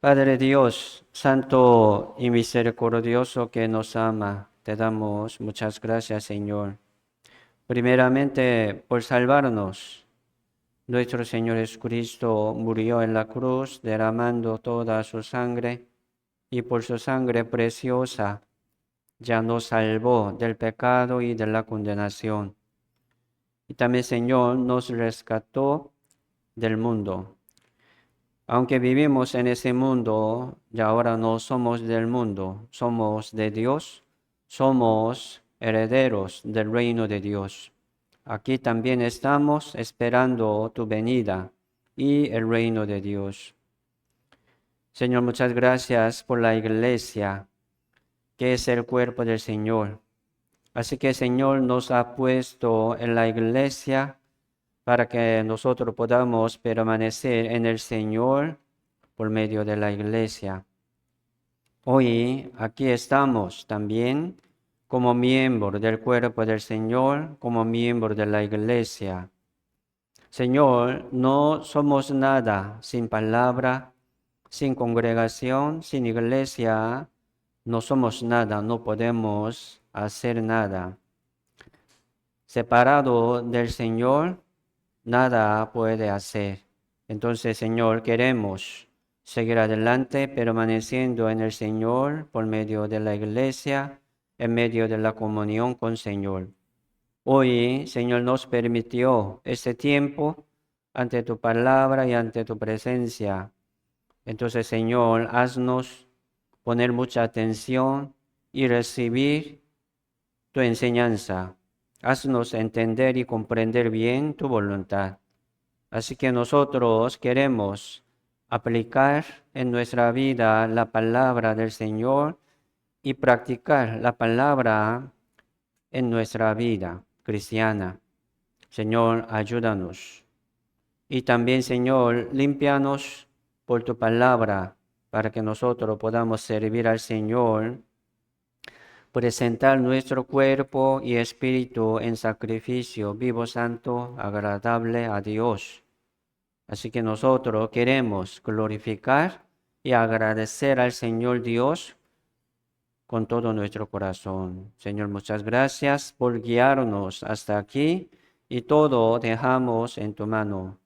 Padre Dios, santo y misericordioso que nos ama, te damos muchas gracias, Señor. Primeramente, por salvarnos. Nuestro Señor Jesucristo murió en la cruz, derramando toda su sangre, y por su sangre preciosa ya nos salvó del pecado y de la condenación. Y también, Señor, nos rescató del mundo. Aunque vivimos en ese mundo, ya ahora no somos del mundo, somos de Dios, somos herederos del reino de Dios. Aquí también estamos esperando tu venida y el reino de Dios. Señor, muchas gracias por la iglesia, que es el cuerpo del Señor. Así que, Señor, nos ha puesto en la iglesia para que nosotros podamos permanecer en el Señor por medio de la iglesia. Hoy aquí estamos también como miembro del cuerpo del Señor, como miembro de la iglesia. Señor, no somos nada sin palabra, sin congregación, sin iglesia. No somos nada, no podemos hacer nada. Separado del Señor, nada puede hacer. Entonces, Señor, queremos seguir adelante, permaneciendo en el Señor por medio de la iglesia, en medio de la comunión con el Señor. Hoy, Señor, nos permitió este tiempo ante tu palabra y ante tu presencia. Entonces, Señor, haznos poner mucha atención y recibir tu enseñanza. Haznos entender y comprender bien tu voluntad. Así que nosotros queremos aplicar en nuestra vida la palabra del Señor y practicar la palabra en nuestra vida cristiana. Señor, ayúdanos. Y también, Señor, límpianos por tu palabra para que nosotros podamos servir al Señor, presentar nuestro cuerpo y espíritu en sacrificio vivo, santo, agradable a Dios. Así que nosotros queremos glorificar y agradecer al Señor Dios con todo nuestro corazón. Señor, muchas gracias por guiarnos hasta aquí y todo dejamos en tu mano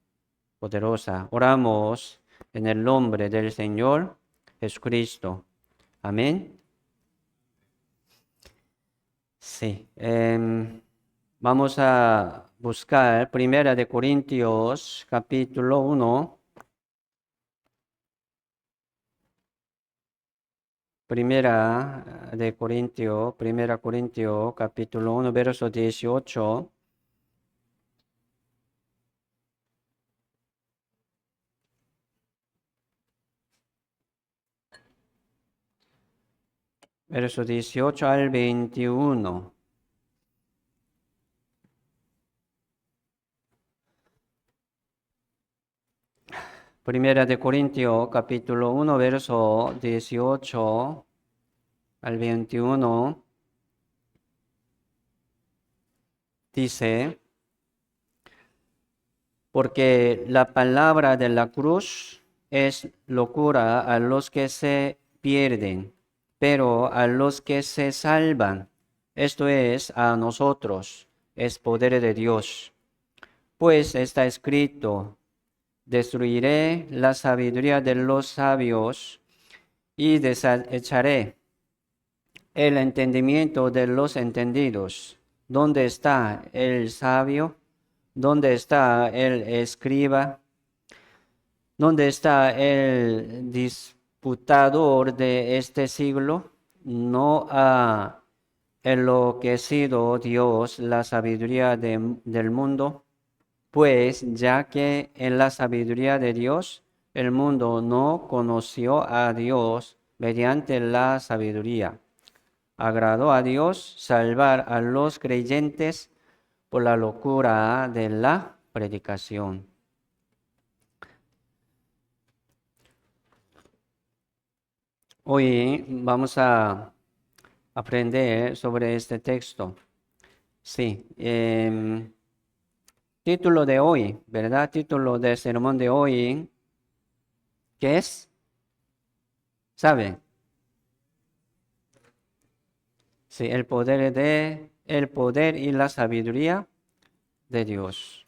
poderosa. Oramos en el nombre del Señor Jesucristo. Amén. Sí. Vamos a buscar Primera de Corintios, capítulo 1. Primera Corintios, capítulo 1, verso 18. Verso 18 al 21. Primera de Corintios, capítulo 1, verso 18 al 21. Dice: porque la palabra de la cruz es locura a los que se pierden, pero a los que se salvan, esto es, a nosotros, es poder de Dios. Pues está escrito: destruiré la sabiduría de los sabios y desecharé el entendimiento de los entendidos. ¿Dónde está el sabio? ¿Dónde está el escriba? ¿Dónde está el disputador de este siglo? ¿No ha enloquecido Dios la sabiduría del mundo? Pues ya que en la sabiduría de Dios el mundo no conoció a Dios mediante la sabiduría. Agradó a Dios salvar a los creyentes por la locura de la predicación. Hoy vamos a aprender sobre este texto. Sí. Título de hoy, ¿verdad? Título del sermón de hoy, ¿qué es? ¿Saben? Sí, el poder y la sabiduría de Dios.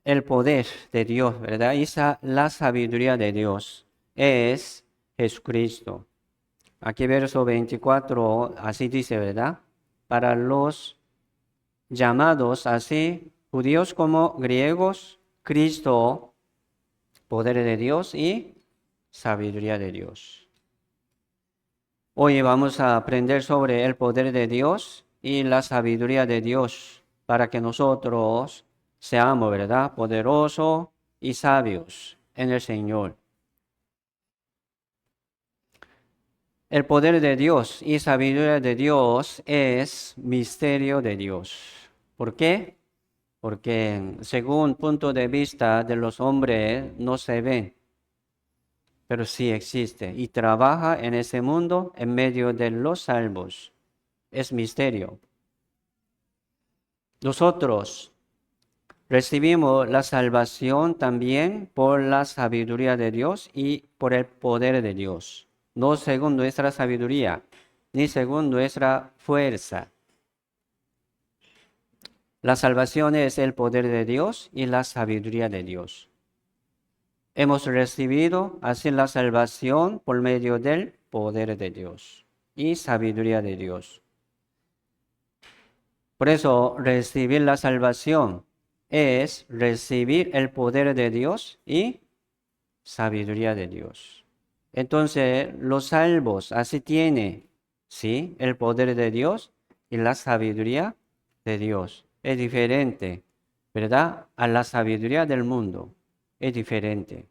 El poder de Dios, ¿verdad? Y la sabiduría de Dios es Jesucristo. Aquí verso 24, así dice, ¿verdad? Para los llamados así, judíos como griegos, Cristo, poder de Dios y sabiduría de Dios. Hoy vamos a aprender sobre el poder de Dios y la sabiduría de Dios para que nosotros seamos, ¿verdad?, poderosos y sabios en el Señor. El poder de Dios y sabiduría de Dios es misterio de Dios. ¿Por qué? Porque según punto de vista de los hombres no se ve, pero sí existe y trabaja en ese mundo en medio de los salvos. Es misterio. Nosotros recibimos la salvación también por la sabiduría de Dios y por el poder de Dios, no según nuestra sabiduría, ni según nuestra fuerza. La salvación es el poder de Dios y la sabiduría de Dios. Hemos recibido así la salvación por medio del poder de Dios y sabiduría de Dios. Por eso, recibir la salvación es recibir el poder de Dios y sabiduría de Dios. Entonces, los salvos así tienen, ¿sí?, el poder de Dios y la sabiduría de Dios. Es diferente, ¿verdad?, a la sabiduría del mundo. Es diferente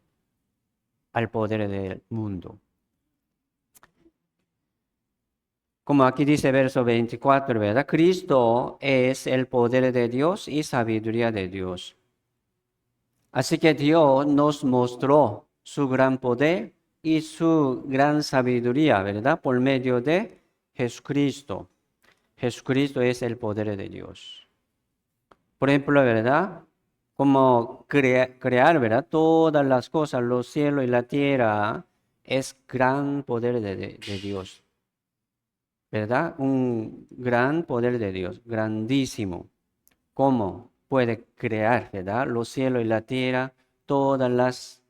al poder del mundo. Como aquí dice verso 24, ¿verdad? Cristo es el poder de Dios y sabiduría de Dios. Así que Dios nos mostró su gran poder y su gran sabiduría, ¿verdad? Por medio de Jesucristo. Jesucristo es el poder de Dios. Por ejemplo, ¿verdad? Como crear, ¿verdad? Todas las cosas, los cielos y la tierra, es gran poder de Dios. ¿Verdad? Un gran poder de Dios, grandísimo. ¿Cómo puede crear, verdad, los cielos y la tierra, todas las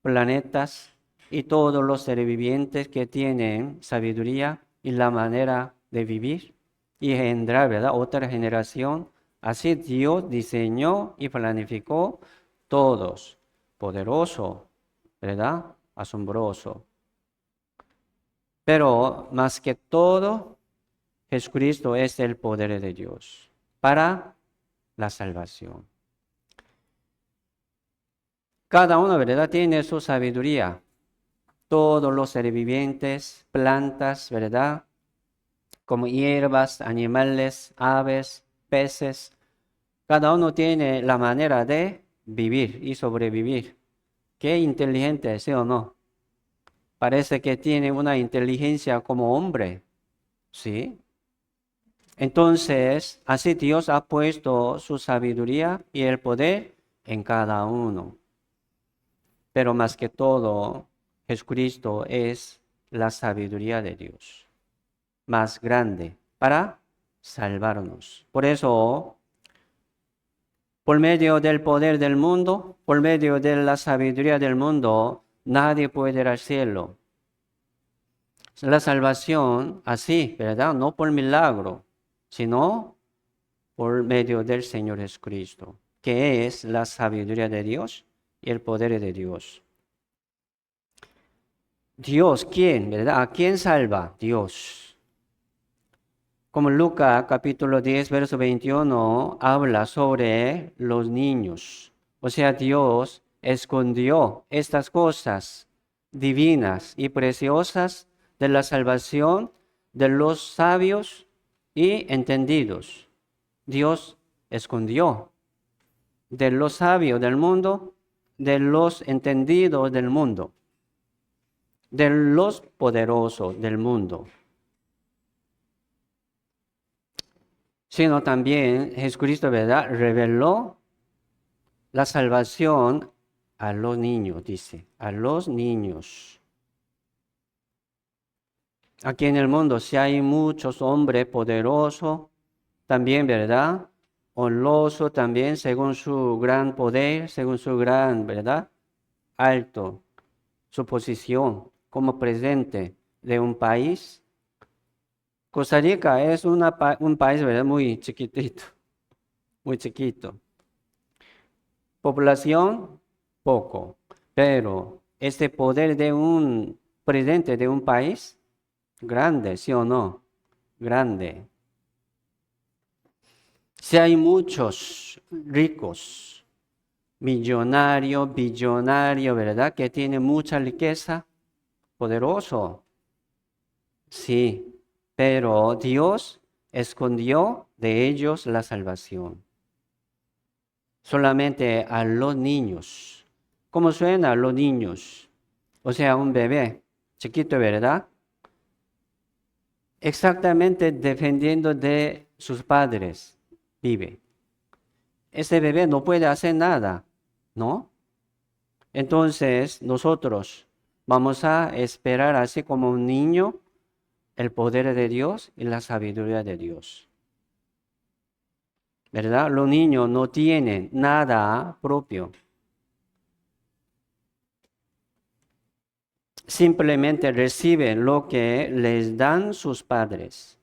planetas y todos los seres vivientes que tienen sabiduría y la manera de vivir y engendrar, ¿verdad?, otra generación? Así Dios diseñó y planificó todos. Poderoso, ¿verdad? Asombroso. Pero más que todo, Jesucristo es el poder de Dios para la salvación. Cada uno, ¿verdad?, tiene su sabiduría. Todos los seres vivientes, plantas, ¿verdad?, como hierbas, animales, aves, peces. Cada uno tiene la manera de vivir y sobrevivir. Qué inteligente, ¿sí o no? Parece que tiene una inteligencia como hombre, ¿sí? Entonces, así Dios ha puesto su sabiduría y el poder en cada uno. Pero más que todo, Jesucristo es la sabiduría de Dios, más grande para salvarnos. Por eso, por medio del poder del mundo, por medio de la sabiduría del mundo, nadie puede ir al cielo. La salvación, así, ¿verdad? No por milagro, sino por medio del Señor Jesucristo, que es la sabiduría de Dios y el poder de Dios. Dios, ¿quién, verdad? ¿A quién salva? Dios. Como Lucas capítulo 10, verso 21, habla sobre los niños. O sea, Dios escondió estas cosas divinas y preciosas de la salvación de los sabios y entendidos. Dios escondió de los sabios del mundo, de los entendidos del mundo, de los poderosos del mundo. sino también Jesucristo, ¿verdad? Reveló la salvación a los niños, dice, a los niños. Aquí en el mundo, si hay muchos hombres poderosos, también, ¿verdad? Honroso también, según su gran poder, según su gran, ¿verdad? Alto, su posición como presidente de un país. Costa Rica es un país, ¿verdad? Muy chiquitito, muy chiquito. Población, poco, pero este poder de un presidente de un país, grande, ¿sí o no? Grande. Si hay muchos ricos, millonarios, billonarios, ¿verdad? Que tienen mucha riqueza, poderoso. Sí, pero Dios escondió de ellos la salvación. Solamente a los niños. ¿Cómo suena a los niños? O sea, un bebé chiquito, ¿verdad? Exactamente dependiendo de sus padres vive. Ese bebé no puede hacer nada, ¿no? Entonces nosotros vamos a esperar así como un niño el poder de Dios y la sabiduría de Dios. ¿Verdad? Los niños no tienen nada propio. Simplemente reciben lo que les dan sus padres.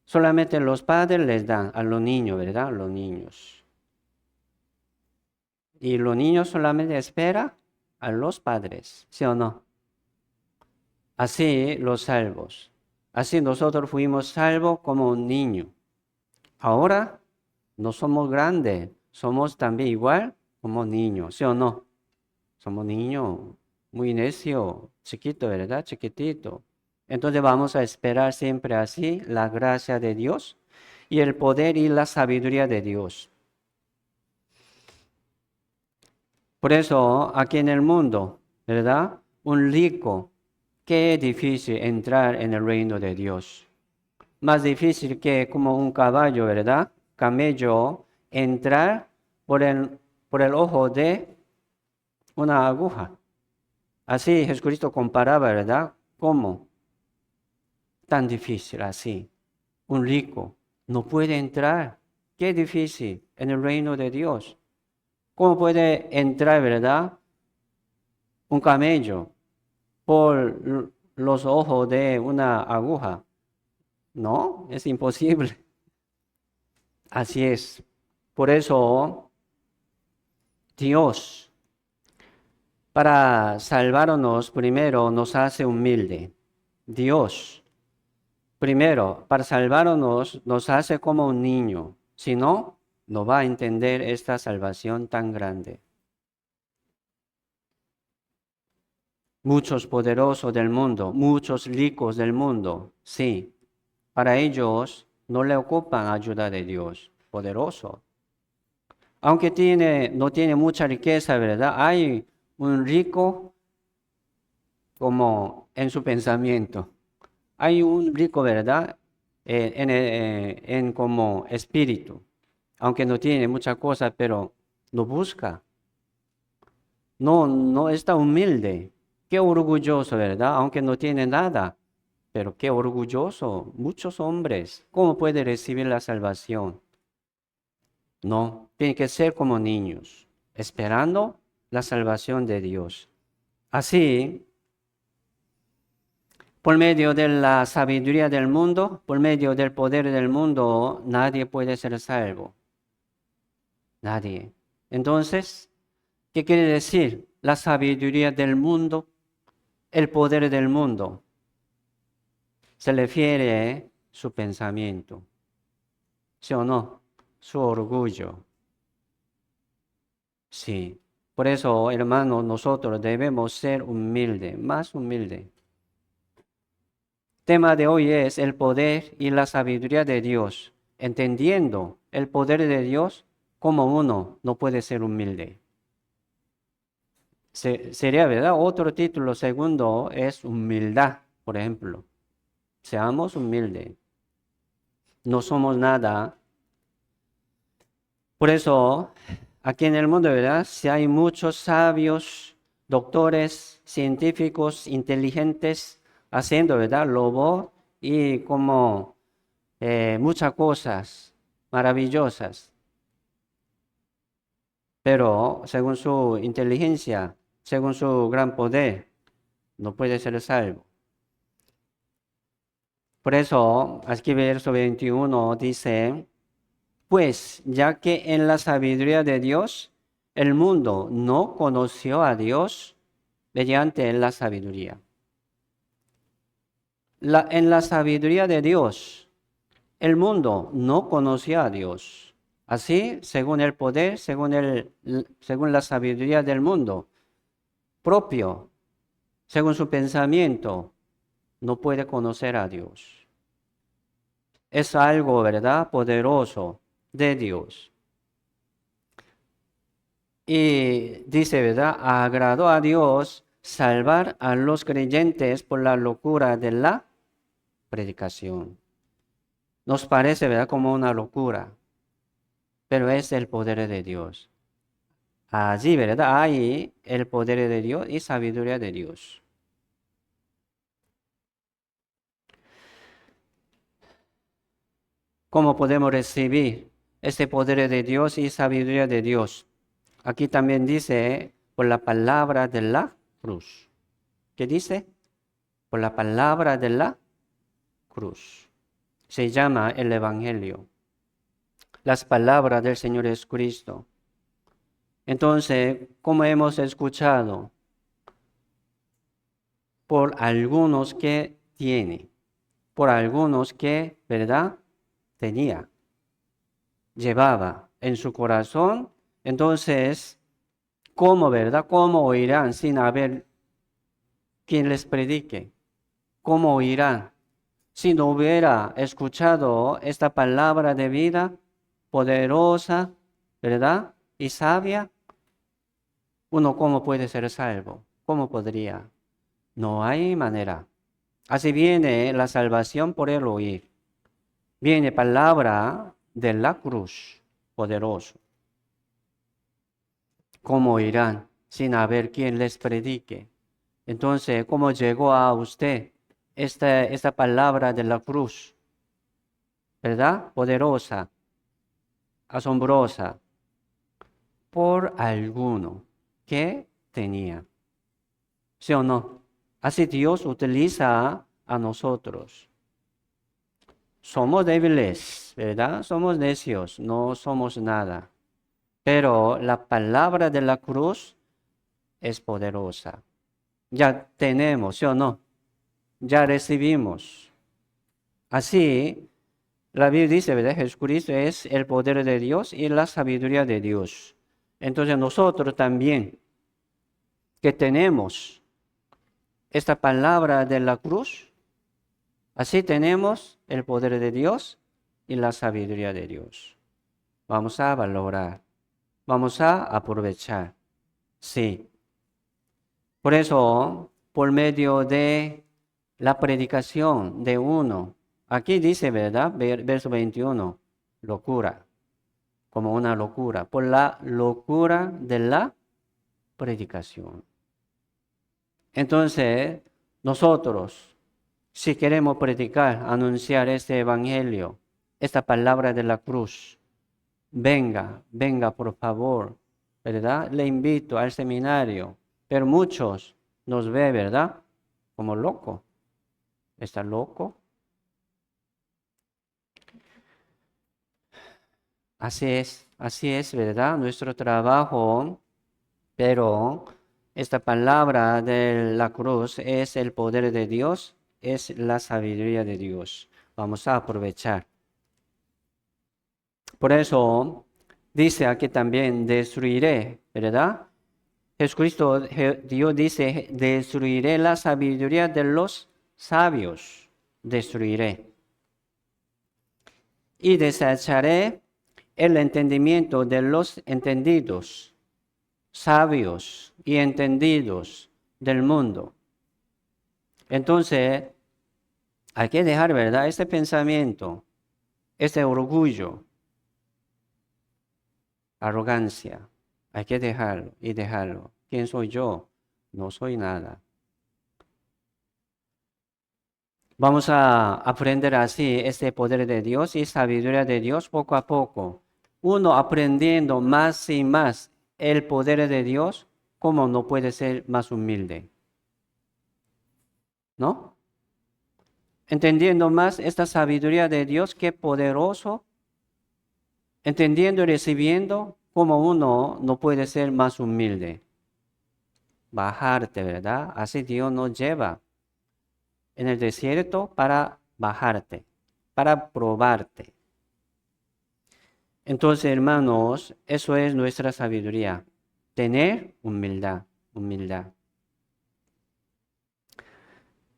Solamente los padres les dan a los niños, ¿verdad? A los niños. Y los niños solamente esperan a los padres, ¿sí o no? Así los salvos. Así nosotros fuimos salvos como un niño. Ahora no somos grandes, somos también igual como niños, ¿sí o no? Somos niños muy necios, chiquitos, ¿verdad? Chiquitito. Entonces vamos a esperar siempre así la gracia de Dios y el poder y la sabiduría de Dios. Por eso aquí en el mundo, ¿verdad? Un rico, qué difícil entrar en el reino de Dios. Más difícil que como un caballo, ¿verdad? Camello, entrar por el ojo de una aguja. Así Jesucristo comparaba, ¿verdad? ¿Cómo? Tan difícil así. Un rico no puede entrar. Qué difícil en el reino de Dios. ¿Cómo puede entrar, verdad? Un camello por los ojos de una aguja. No, es imposible. Así es. Por eso Dios, para salvarnos, primero nos hace humilde. Dios, primero, para salvarnos, nos hace como un niño. Si no, no va a entender esta salvación tan grande. Muchos poderosos del mundo, muchos ricos del mundo, sí. Para ellos no le ocupan ayuda de Dios, poderoso. Aunque no tiene mucha riqueza, ¿verdad? Hay un rico como en su pensamiento. Hay un rico, ¿verdad? En como espíritu. Aunque no tiene muchas cosas, pero lo busca. No está humilde. Qué orgulloso, ¿verdad? Aunque no tiene nada. Pero qué orgulloso. Muchos hombres. ¿Cómo puede recibir la salvación? No, tiene que ser como niños, esperando la salvación de Dios. Así, por medio de la sabiduría del mundo, por medio del poder del mundo, nadie puede ser salvo. Nadie. Entonces, ¿qué quiere decir? La sabiduría del mundo, el poder del mundo. Se refiere a su pensamiento. ¿Sí o no? Su orgullo. Sí. Por eso, hermanos, nosotros debemos ser humildes, más humildes. Tema de hoy es el poder y la sabiduría de Dios, entendiendo el poder de Dios como uno no puede ser humilde. Sería, ¿verdad? Otro título segundo es humildad, por ejemplo. Seamos humildes. No somos nada Por eso, aquí en el mundo, ¿verdad? Si hay muchos sabios, doctores, científicos, inteligentes, haciendo, ¿verdad? Lobo y como muchas cosas maravillosas, pero según su inteligencia, según su gran poder, no puede ser salvo. Por eso, aquí verso 21 dice, pues ya que en la sabiduría de Dios, el mundo no conoció a Dios mediante la sabiduría. En la sabiduría de Dios, el mundo no conoció a Dios. Así, según el poder, según la sabiduría del mundo propio, según su pensamiento, no puede conocer a Dios. Es algo, ¿verdad? Poderoso de Dios. Y dice, ¿verdad? Agradó a Dios salvar a los creyentes por la locura de la predicación. Nos parece, ¿verdad? Como una locura, pero es el poder de Dios. Allí, ¿verdad? Hay el poder de Dios y sabiduría de Dios. ¿Cómo podemos recibir este poder de Dios y sabiduría de Dios? Aquí también dice, por la palabra de la cruz. ¿Qué dice? Por la palabra de la cruz. Se llama el Evangelio. Las palabras del Señor Jesucristo. Entonces, como hemos escuchado, por algunos que tiene, por algunos que, ¿verdad? Tenía, llevaba en su corazón. Entonces, ¿cómo, verdad? ¿Cómo oirán sin haber quien les predique? ¿Cómo oirán? Si no hubiera escuchado esta palabra de vida poderosa, ¿verdad? Y sabia, uno cómo puede ser salvo, ¿cómo podría? No hay manera. Así viene la salvación por el oír. Viene palabra de la cruz, poderoso. ¿Cómo oirán sin haber quien les predique? Entonces, ¿cómo llegó a usted esta palabra de la cruz? ¿Verdad? Poderosa, asombrosa, por alguno que tenía. ¿Sí o no? Así Dios utiliza a nosotros. Somos débiles, ¿verdad? Somos necios, no somos nada. Pero la palabra de la cruz es poderosa. Ya tenemos, ¿sí o no? Ya recibimos. Así, la Biblia dice, ¿verdad? Jesucristo es el poder de Dios y la sabiduría de Dios. Entonces nosotros también, que tenemos esta palabra de la cruz, así tenemos el poder de Dios y la sabiduría de Dios. Vamos a valorar, vamos a aprovechar. Sí. Por eso, por medio de la predicación de uno, aquí dice, ¿verdad? Verso 21, locura, como una locura, por la locura de la predicación. Entonces, nosotros, si queremos predicar, anunciar este evangelio, esta palabra de la cruz, venga, venga por favor, ¿verdad? Le invito al seminario, pero muchos nos ven, ¿verdad? Como loco. ¿Está loco? Así es, ¿verdad? Nuestro trabajo, pero esta palabra de la cruz es el poder de Dios, es la sabiduría de Dios. Vamos a aprovechar. Por eso dice aquí también, destruiré, ¿verdad? Jesucristo, Dios dice, destruiré la sabiduría de los sabios, destruiré. Y desecharé el entendimiento de los entendidos, sabios y entendidos del mundo. Entonces, hay que dejar, ¿verdad? Este pensamiento, este orgullo. arrogancia. Hay que dejarlo y dejarlo. ¿Quién soy yo? No soy nada. Vamos a aprender así este poder de Dios y sabiduría de Dios poco a poco. Uno aprendiendo más y más el poder de Dios, ¿cómo no puede ser más humilde? ¿No? Entendiendo más esta sabiduría de Dios, qué poderoso. Entendiendo y recibiendo, ¿cómo uno no puede ser más humilde? Bajarte, ¿verdad? Así Dios nos lleva en el desierto para bajarte, para probarte. Entonces, hermanos, eso es nuestra sabiduría. Tener humildad, humildad.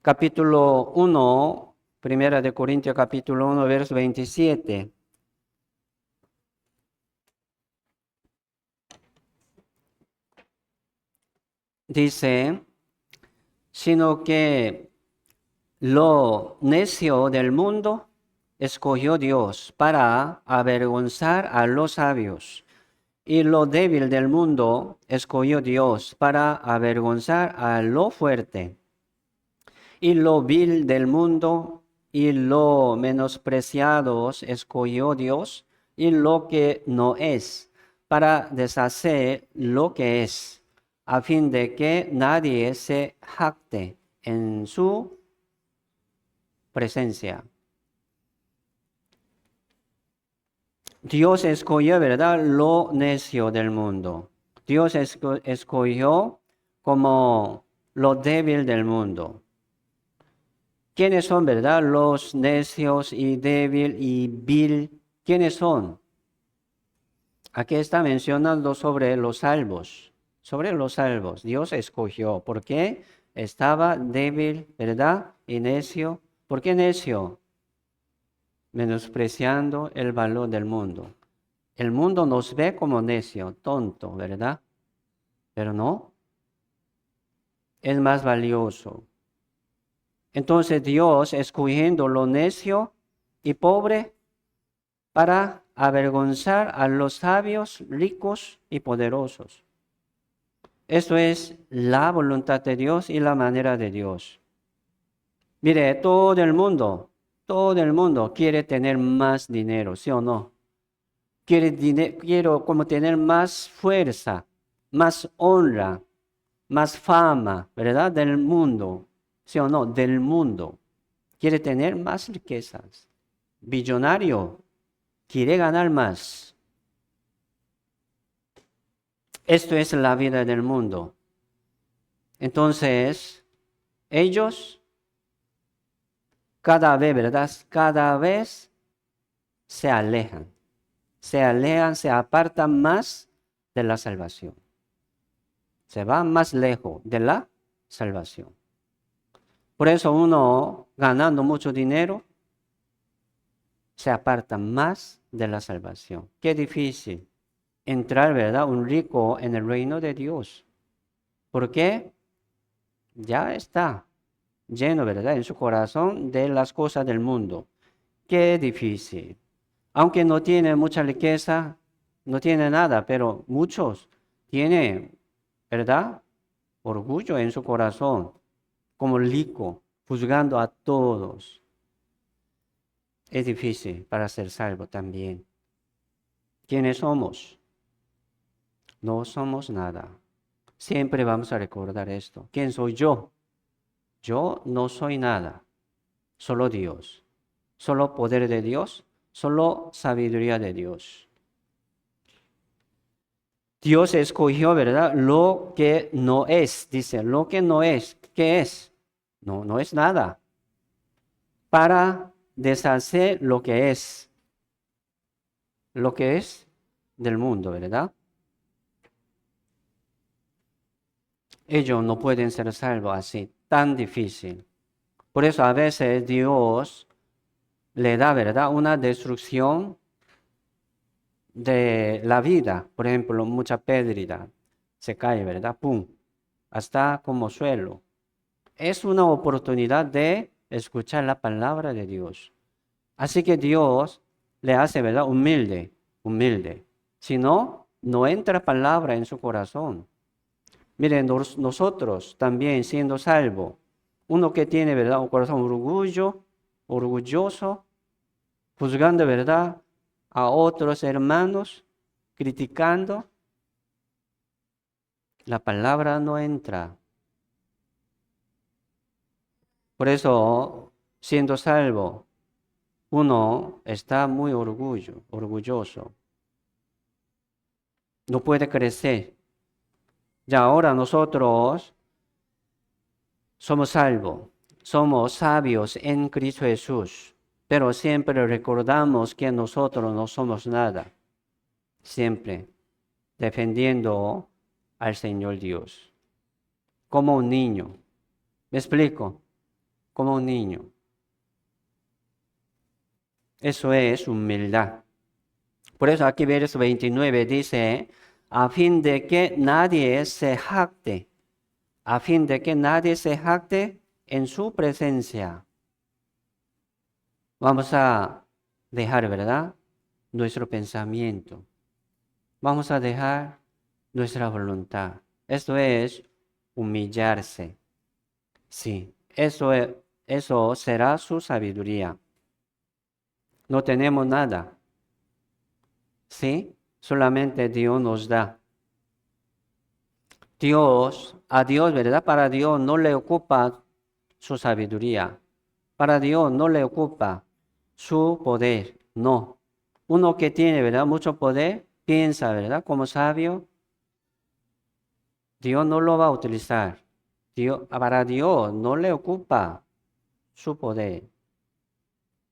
Capítulo 1, Primera de Corintios, capítulo 1, verso 27. Dice, sino que lo necio del mundo escogió Dios para avergonzar a los sabios, y lo débil del mundo escogió Dios para avergonzar a lo fuerte, y lo vil del mundo y lo menospreciados escogió Dios, y lo que no es, para deshacer lo que es, a fin de que nadie se jacte en su presencia. Dios escogió, ¿verdad?, lo necio del mundo. Dios escogió como lo débil del mundo. ¿Quiénes son, verdad? Los necios y débil y vil. ¿Quiénes son? Aquí está mencionando sobre los salvos. Sobre los salvos. Dios escogió. ¿Por qué? Estaba débil, ¿verdad? Y necio. ¿Por qué necio? Menospreciando el valor del mundo. El mundo nos ve como necio, tonto, ¿verdad? Pero no. Es más valioso. Entonces Dios escogiendo lo necio y pobre para avergonzar a los sabios, ricos y poderosos. Esto es la voluntad de Dios y la manera de Dios. Mire, todo el mundo quiere tener más dinero, ¿sí o no? Quiero como tener más fuerza, más honra, más fama, ¿verdad? Del mundo, ¿sí o no? Del mundo. Quiere tener más riquezas. Billonario, quiere ganar más. Esto es la vida del mundo. Entonces, ellos cada vez, ¿verdad? Cada vez se alejan, se apartan más de la salvación. Se van más lejos de la salvación. Por eso uno ganando mucho dinero se aparta más de la salvación. Qué difícil entrar, ¿verdad? Un rico en el reino de Dios. ¿Por qué? Ya está lleno, ¿verdad? En su corazón de las cosas del mundo. Qué difícil. Aunque no tiene mucha riqueza, no tiene nada, pero muchos tienen, ¿verdad? Orgullo en su corazón, como rico, juzgando a todos. Es difícil para ser salvo también. ¿Quiénes somos? No somos nada. Siempre vamos a recordar esto. ¿Quién soy yo? Yo no soy nada. Solo Dios. Solo poder de Dios. Solo sabiduría de Dios. Dios escogió, ¿verdad? Lo que no es. Dice, lo que no es. ¿Qué es? No, no es nada. Para deshacer lo que es. Lo que es del mundo, ¿verdad? Ellos no pueden ser salvos así, tan difícil. Por eso a veces Dios le da, ¿verdad?, una destrucción de la vida. Por ejemplo, mucha pérdida. Se cae, ¿verdad? ¡Pum! Hasta como suelo. Es una oportunidad de escuchar la palabra de Dios. Así que Dios le hace, ¿verdad?, humilde, humilde. Si no, no entra palabra en su corazón. Miren, nosotros también siendo salvos, uno que tiene, ¿verdad?, un corazón orgulloso, juzgando, ¿verdad?, a otros hermanos, criticando, la palabra no entra. Por eso, siendo salvo, uno está muy orgulloso. No puede crecer. Ya ahora nosotros somos salvos, somos sabios en Cristo Jesús, pero siempre recordamos que nosotros no somos nada. Siempre defendiendo al Señor Dios. Como un niño. ¿Me explico? Como un niño. Eso es humildad. Por eso aquí verso 29 dice, a fin de que nadie se jacte, a fin de que nadie se jacte en su presencia. Vamos a dejar, ¿verdad?, nuestro pensamiento. Vamos a dejar nuestra voluntad. Esto es humillarse. Sí, eso será su sabiduría. No tenemos nada. Sí, solamente Dios nos da. A Dios, ¿verdad? Para Dios no le ocupa su sabiduría. Para Dios no le ocupa su poder. No. Uno que tiene, ¿verdad?, mucho poder, piensa, ¿verdad?, como sabio, Dios no lo va a utilizar. Para Dios no le ocupa su poder.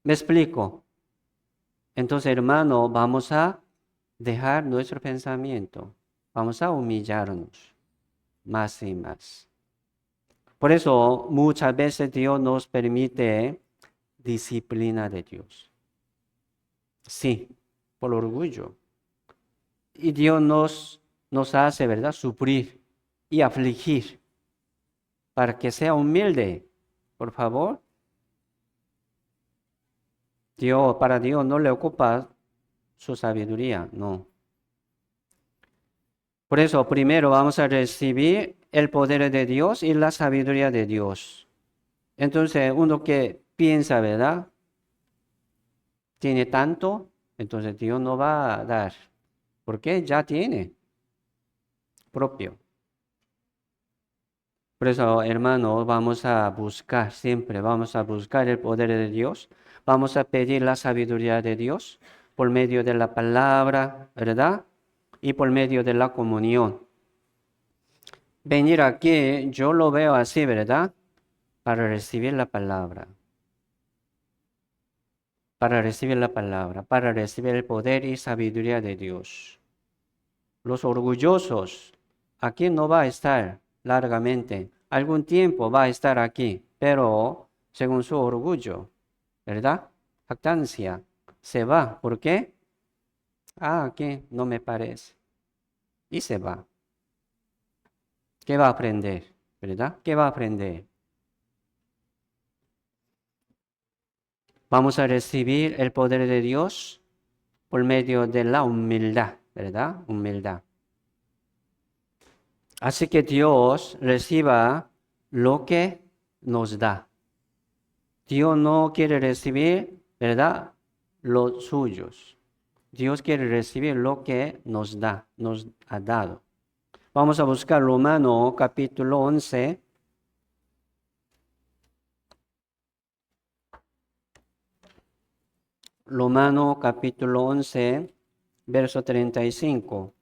¿Me explico? Entonces, hermano, vamos a dejar nuestro pensamiento. Vamos a humillarnos más y más. Por eso, muchas veces Dios nos permite disciplina de Dios. Sí, por orgullo. Y Dios nos hace, ¿verdad?, sufrir y afligir para que sea humilde. Por favor. Para Dios no le ocupa su sabiduría, no. Por eso, primero vamos a recibir el poder de Dios y la sabiduría de Dios. Entonces, uno que piensa, ¿verdad?, tiene tanto, entonces Dios no va a dar. Porque ya tiene propio. Por eso, hermanos, siempre vamos a buscar el poder de Dios. Vamos a pedir la sabiduría de Dios por medio de la palabra, ¿verdad?, y por medio de la comunión. Venir aquí, yo lo veo así, ¿verdad?, para recibir la palabra. Para recibir la palabra, para recibir el poder y sabiduría de Dios. Los orgullosos, aquí no va a estar largamente. Algún tiempo va a estar aquí, pero según su orgullo, ¿verdad?, jactancia, se va. ¿Por qué? Aquí no me parece. Y se va. ¿Qué va a aprender? ¿Verdad? ¿Qué va a aprender? Vamos a recibir el poder de Dios por medio de la humildad, ¿verdad? Humildad. Así que Dios reciba lo que nos da. Dios no quiere recibir, ¿verdad?, los suyos. Dios quiere recibir lo que nos da, nos ha dado. Vamos a buscar Romanos capítulo 11. Romanos capítulo 11, verso 35.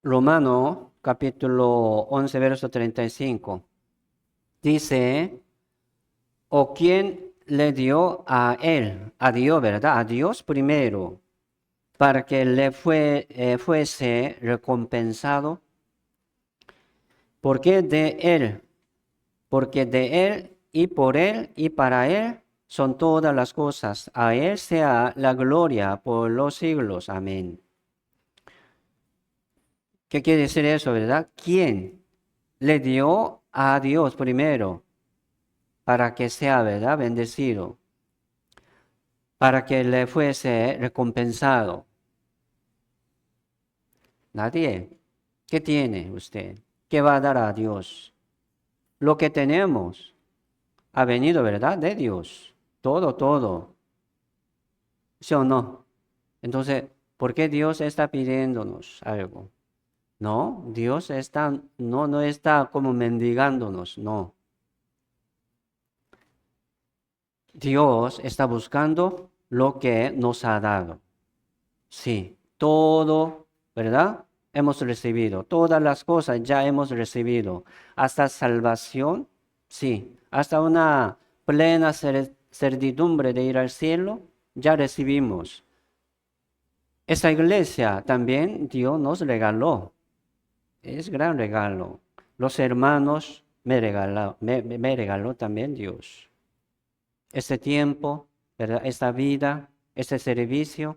Romanos capítulo 11, verso 35. Dice, ¿o quién le dio a él? A Dios, ¿verdad? A Dios primero, para que le fuese recompensado. Porque de él y por él y para él son todas las cosas. A él sea la gloria por los siglos. Amén. ¿Qué quiere decir eso, verdad? ¿Quién le dio a Dios primero para que sea, verdad, bendecido? Para que le fuese recompensado. Nadie. ¿Qué tiene usted? ¿Qué va a dar a Dios? Lo que tenemos ha venido, ¿verdad? De Dios. Todo, todo. ¿Sí o no? Entonces, ¿por qué Dios está pidiéndonos algo? No, Dios está, no está como mendigándonos, no. Dios está buscando lo que nos ha dado. Sí, todo, ¿verdad? Hemos recibido, todas las cosas ya hemos recibido. Hasta salvación, sí, hasta una plena certidumbre de ir al cielo, ya recibimos. Esta iglesia también Dios nos regaló. Es gran regalo. Los hermanos me regaló también Dios. Este tiempo, ¿verdad? Esta vida, este servicio,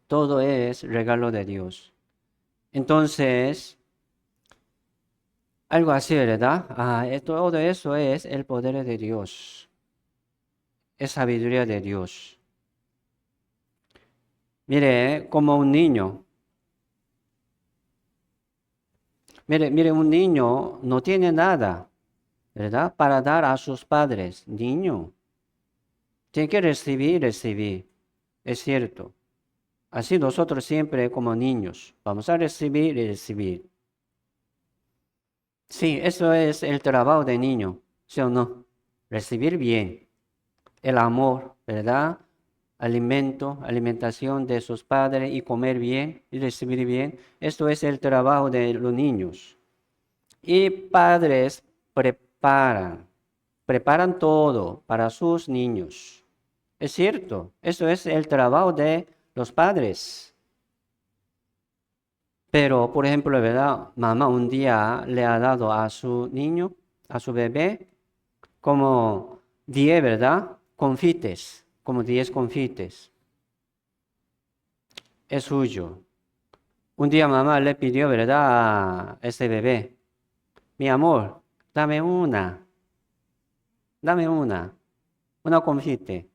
todo es regalo de Dios. Entonces, algo así, ¿verdad? Todo eso es el poder de Dios. Es sabiduría de Dios. Mire, como un niño. Mire, un niño no tiene nada, ¿verdad? Para dar a sus padres. Niño. Tiene que recibir, recibir. Es cierto. Así nosotros siempre como niños vamos a recibir y recibir. Sí, eso es el trabajo de niño, ¿sí o no? Recibir bien el amor, ¿verdad? Alimentación de sus padres y comer bien y recibir bien. Esto es el trabajo de los niños. Y padres preparan todo para sus niños. Es cierto, eso es el trabajo de los padres. Pero, por ejemplo, ¿verdad? Mamá un día le ha dado a su niño, a su bebé, como 10, ¿verdad? Confites, como 10 confites. Es suyo. Un día mamá le pidió, ¿verdad? A ese bebé, mi amor, una confite.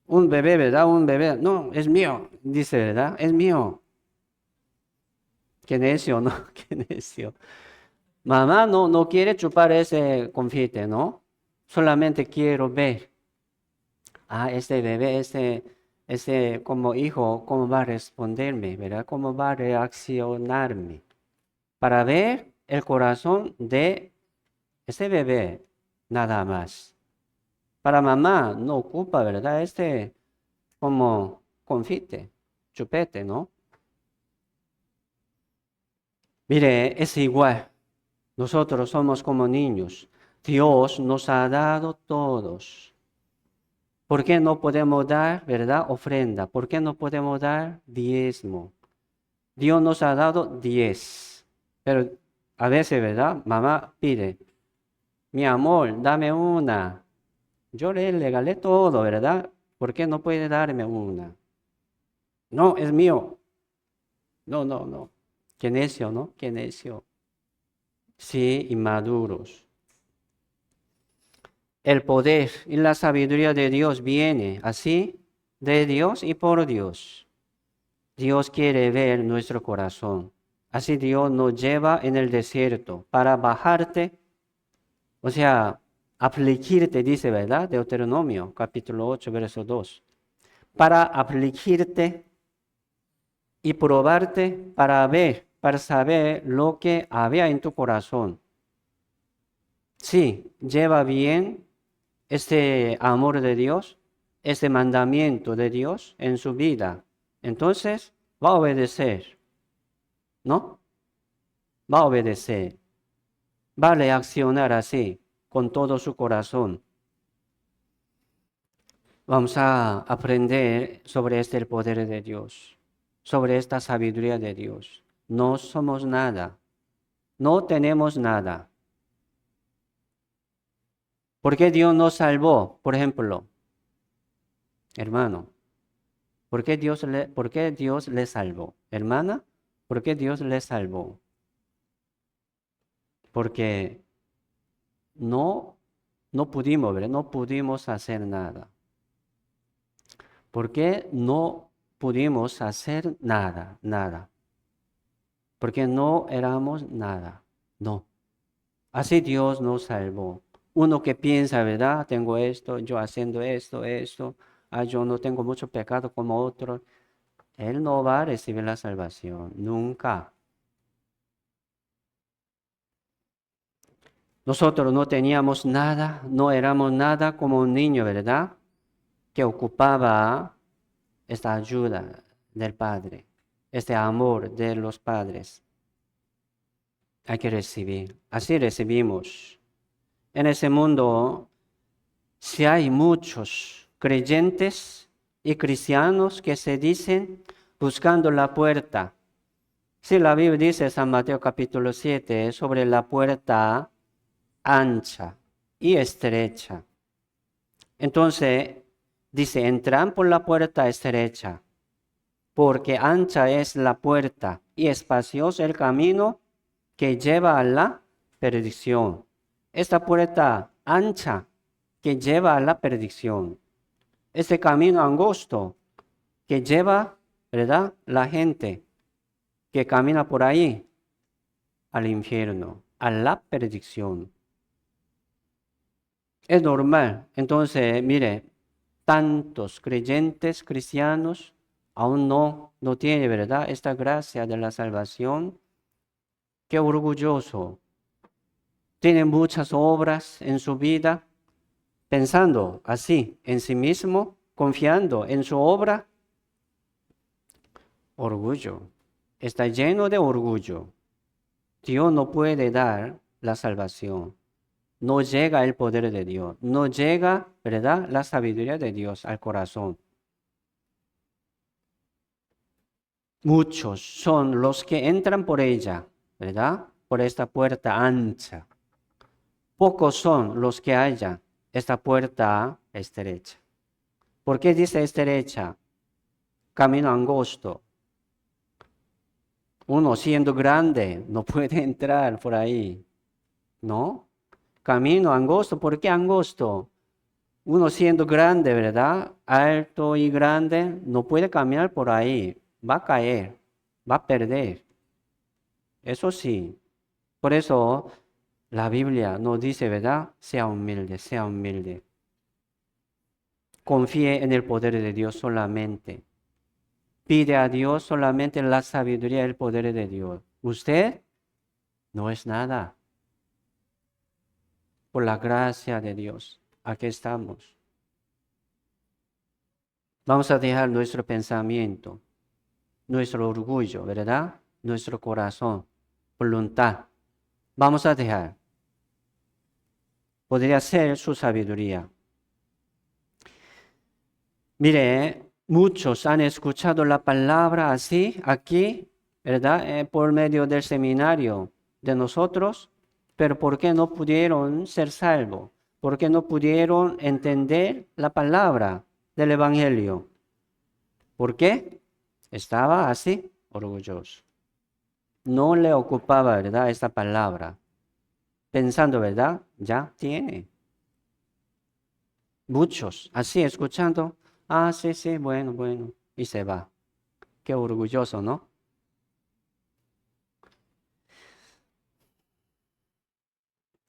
Un bebé, ¿verdad? Un bebé, no, es mío, dice, ¿verdad? Es mío. Qué necio, ¿no? Qué necio. Mamá no quiere chupar ese confite, ¿no? Solamente quiero ver. Este bebé, este como hijo, cómo va a responderme, ¿verdad? Cómo va a reaccionarme. Para ver el corazón de ese bebé, nada más. Para mamá no ocupa, ¿verdad? Como confite, chupete, ¿no? Mire, es igual. Nosotros somos como niños. Dios nos ha dado todos. ¿Por qué no podemos dar, verdad, ofrenda? ¿Por qué no podemos dar diezmo? Dios nos ha dado 10. Pero a veces, ¿verdad? Mamá pide, mi amor, dame una. Yo le regalé todo, ¿verdad? ¿Por qué no puede darme una? No, es mío. No. Qué necio, ¿no? Qué necio. Sí, inmaduros. El poder y la sabiduría de Dios viene así de Dios y por Dios. Dios quiere ver nuestro corazón. Así Dios nos lleva en el desierto para bajarte, o sea, afligirte, dice, ¿verdad? Deuteronomio, capítulo 8, verso 2. Para afligirte y probarte para ver, para saber lo que había en tu corazón. Sí, lleva bien este amor de Dios, este mandamiento de Dios en su vida. Entonces va a obedecer, ¿no? Va a obedecer. Va a reaccionar así, con todo su corazón. Vamos a aprender sobre el poder de Dios, sobre esta sabiduría de Dios. No somos nada, no tenemos nada. ¿Por qué Dios nos salvó? Por ejemplo, hermano, por qué Dios le salvó? Hermana, ¿Por qué Dios le salvó? Porque no, no pudimos, ¿verdad? No pudimos hacer nada. ¿Por qué no pudimos hacer nada? Nada. Porque no éramos nada. No. Así Dios nos salvó. Uno que piensa, ¿verdad? Tengo esto, yo haciendo esto. Yo no tengo mucho pecado como otros. Él no va a recibir la salvación. Nunca. Nosotros no teníamos nada, no éramos nada como un niño, ¿verdad? Que ocupaba esta ayuda del Padre, este amor de los padres. Hay que recibir. Así recibimos. En ese mundo, si hay muchos creyentes y cristianos que se dicen buscando la puerta. Si la Biblia dice, San Mateo capítulo 7, sobre la puerta ancha y estrecha. Entonces, dice, entran por la puerta estrecha, porque ancha es la puerta y espacioso el camino que lleva a la perdición. Esta puerta ancha que lleva a la perdición. Este camino angosto que lleva, ¿verdad? La gente que camina por ahí al infierno, a la perdición. Es normal. Entonces, mire, tantos creyentes cristianos aún no tienen, ¿verdad? Esta gracia de la salvación. Qué orgulloso. Tienen muchas obras en su vida, pensando así en sí mismo, confiando en su obra. Orgullo. Está lleno de orgullo. Dios no puede dar la salvación. No llega el poder de Dios. No llega, ¿verdad? La sabiduría de Dios al corazón. Muchos son los que entran por ella, ¿verdad? Por esta puerta ancha. Pocos son los que hallan esta puerta estrecha. ¿Por qué dice estrecha? Camino angosto. Uno siendo grande no puede entrar por ahí, ¿no? Camino angosto. ¿Por qué angosto? Uno siendo grande, ¿verdad? Alto y grande, no puede caminar por ahí. Va a caer, va a perder. Eso sí. Por eso la Biblia nos dice, ¿verdad? Sea humilde, sea humilde. Confíe en el poder de Dios solamente. Pide a Dios solamente la sabiduría y el poder de Dios. Usted no es nada. Por la gracia de Dios, aquí estamos. Vamos a dejar nuestro pensamiento, nuestro orgullo, ¿verdad? Nuestro corazón, voluntad. Vamos a dejar. Podría ser su sabiduría. Mire, muchos han escuchado la palabra así, aquí, ¿verdad? Por medio del seminario de nosotros, pero ¿por qué no pudieron ser salvos? ¿Por qué no pudieron entender la palabra del Evangelio? ¿Por qué? Estaba así, orgulloso. No le ocupaba, ¿verdad? Esta palabra. Pensando, ¿verdad? Ya tiene. Muchos, así escuchando. Sí, bueno. Y se va. Qué orgulloso, ¿no?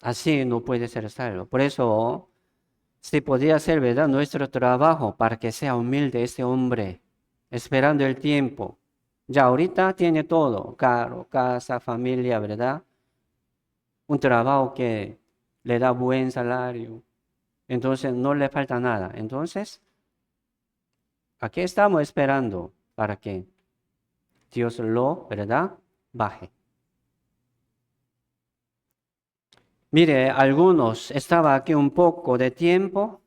Así no puede ser salvo. Por eso, si podría ser, ¿verdad? Nuestro trabajo para que sea humilde este hombre, esperando el tiempo. Ya ahorita tiene todo, carro, casa, familia, ¿verdad? Un trabajo que le da buen salario. Entonces no le falta nada. Entonces, aquí estamos esperando para que Dios lo, ¿verdad? Baje. Mire, algunos estaba aquí un poco de tiempo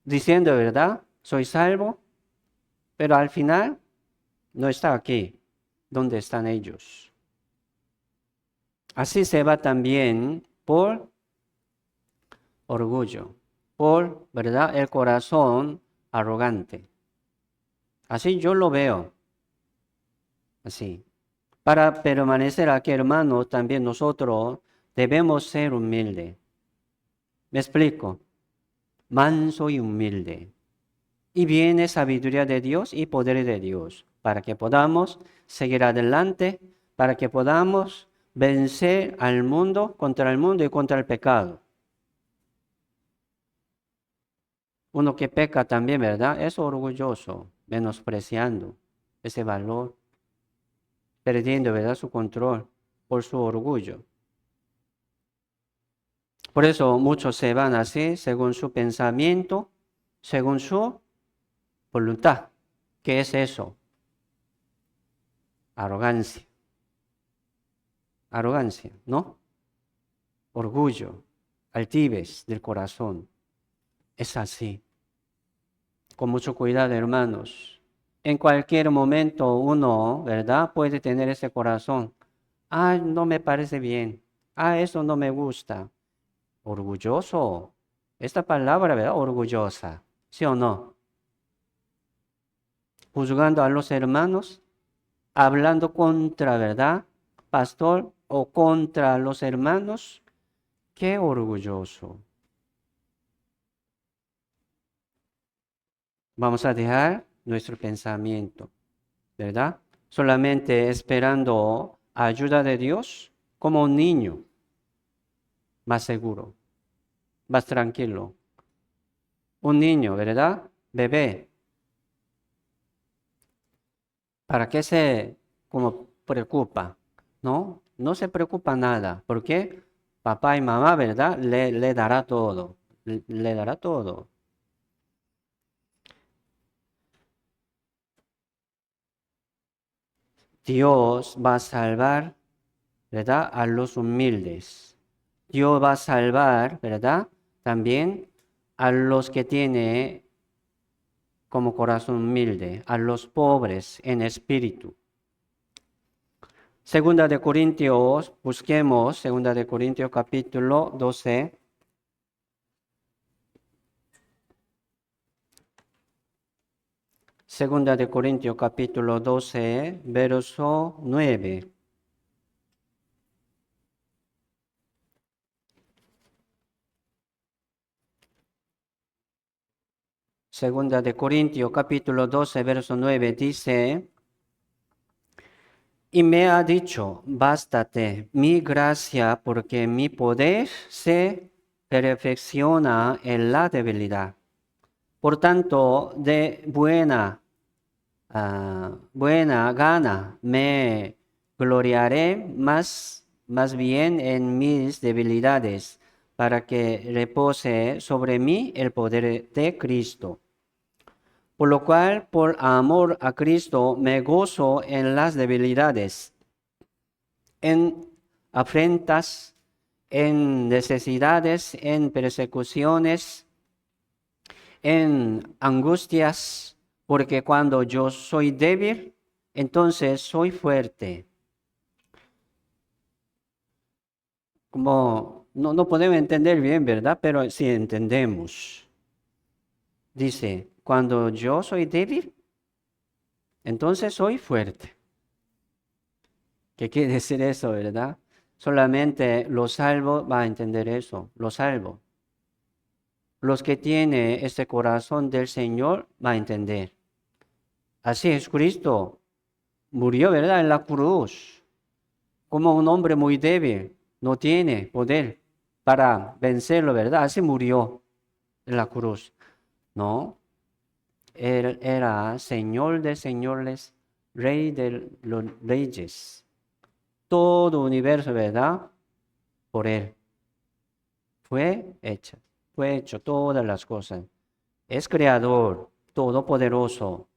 diciendo, ¿verdad? Soy salvo, pero al final no está aquí. ¿Dónde están ellos? Así se va también por orgullo, por, ¿verdad? El corazón arrogante. Así yo lo veo. Así. Para permanecer aquí, hermanos, también nosotros debemos ser humildes. ¿Me explico? Manso y humilde. Y viene sabiduría de Dios y poder de Dios para que podamos seguir adelante, para que podamos vencer al mundo, contra el mundo y contra el pecado. Uno que peca también, ¿verdad? Es orgulloso, menospreciando ese valor, perdiendo, ¿verdad?, su control por su orgullo. Por eso muchos se van así, según su pensamiento, según su voluntad. ¿Qué es eso? Arrogancia. Arrogancia, ¿no? Orgullo, altivez del corazón. Es así. Con mucho cuidado, hermanos. En cualquier momento uno, ¿verdad?, puede tener ese corazón. Ah, no me parece bien. Ah, eso no me gusta. Orgulloso. Esta palabra, ¿verdad? Orgullosa. ¿Sí o no? Juzgando a los hermanos, hablando contra, ¿verdad?, pastor, o contra los hermanos. Qué orgulloso. Vamos a dejar nuestro pensamiento, ¿verdad? Solamente esperando ayuda de Dios, como un niño, más seguro, más tranquilo. Un niño, ¿verdad? Bebé. ¿Para qué se como preocupa? No, no se preocupa nada. ¿Por qué? Papá y mamá, ¿verdad? Le dará todo. Le dará todo. Dios va a salvar, ¿verdad?, a los humildes. Dios va a salvar, ¿verdad?, también a los que tienen como corazón humilde, a los pobres en espíritu. Segunda de Corintios, busquemos Segunda de Corintios capítulo 12. Segunda de Corintios capítulo 12, verso 9. Segunda de Corintios capítulo 12, verso 9 dice: y me ha dicho, bástate mi gracia, porque mi poder se perfecciona en la debilidad. Por tanto, de buena gana me gloriaré más bien en mis debilidades, para que repose sobre mí el poder de Cristo. Por lo cual, por amor a Cristo, me gozo en las debilidades, en afrentas, en necesidades, en persecuciones, en angustias, porque cuando yo soy débil, entonces soy fuerte. Como no podemos entender bien, ¿verdad? Pero sí entendemos. Dice, cuando yo soy débil, entonces soy fuerte. ¿Qué quiere decir eso, verdad? Solamente los salvos van a entender eso, los salvos. Los que tienen este corazón del Señor van a entender. Así es, Cristo murió, ¿verdad?, en la cruz, como un hombre muy débil, no tiene poder para vencerlo, ¿verdad? Así murió en la cruz. No, él era Señor de señores, Rey de los reyes. Todo universo, ¿verdad?, por él fue hecho todas las cosas. Es creador, todopoderoso.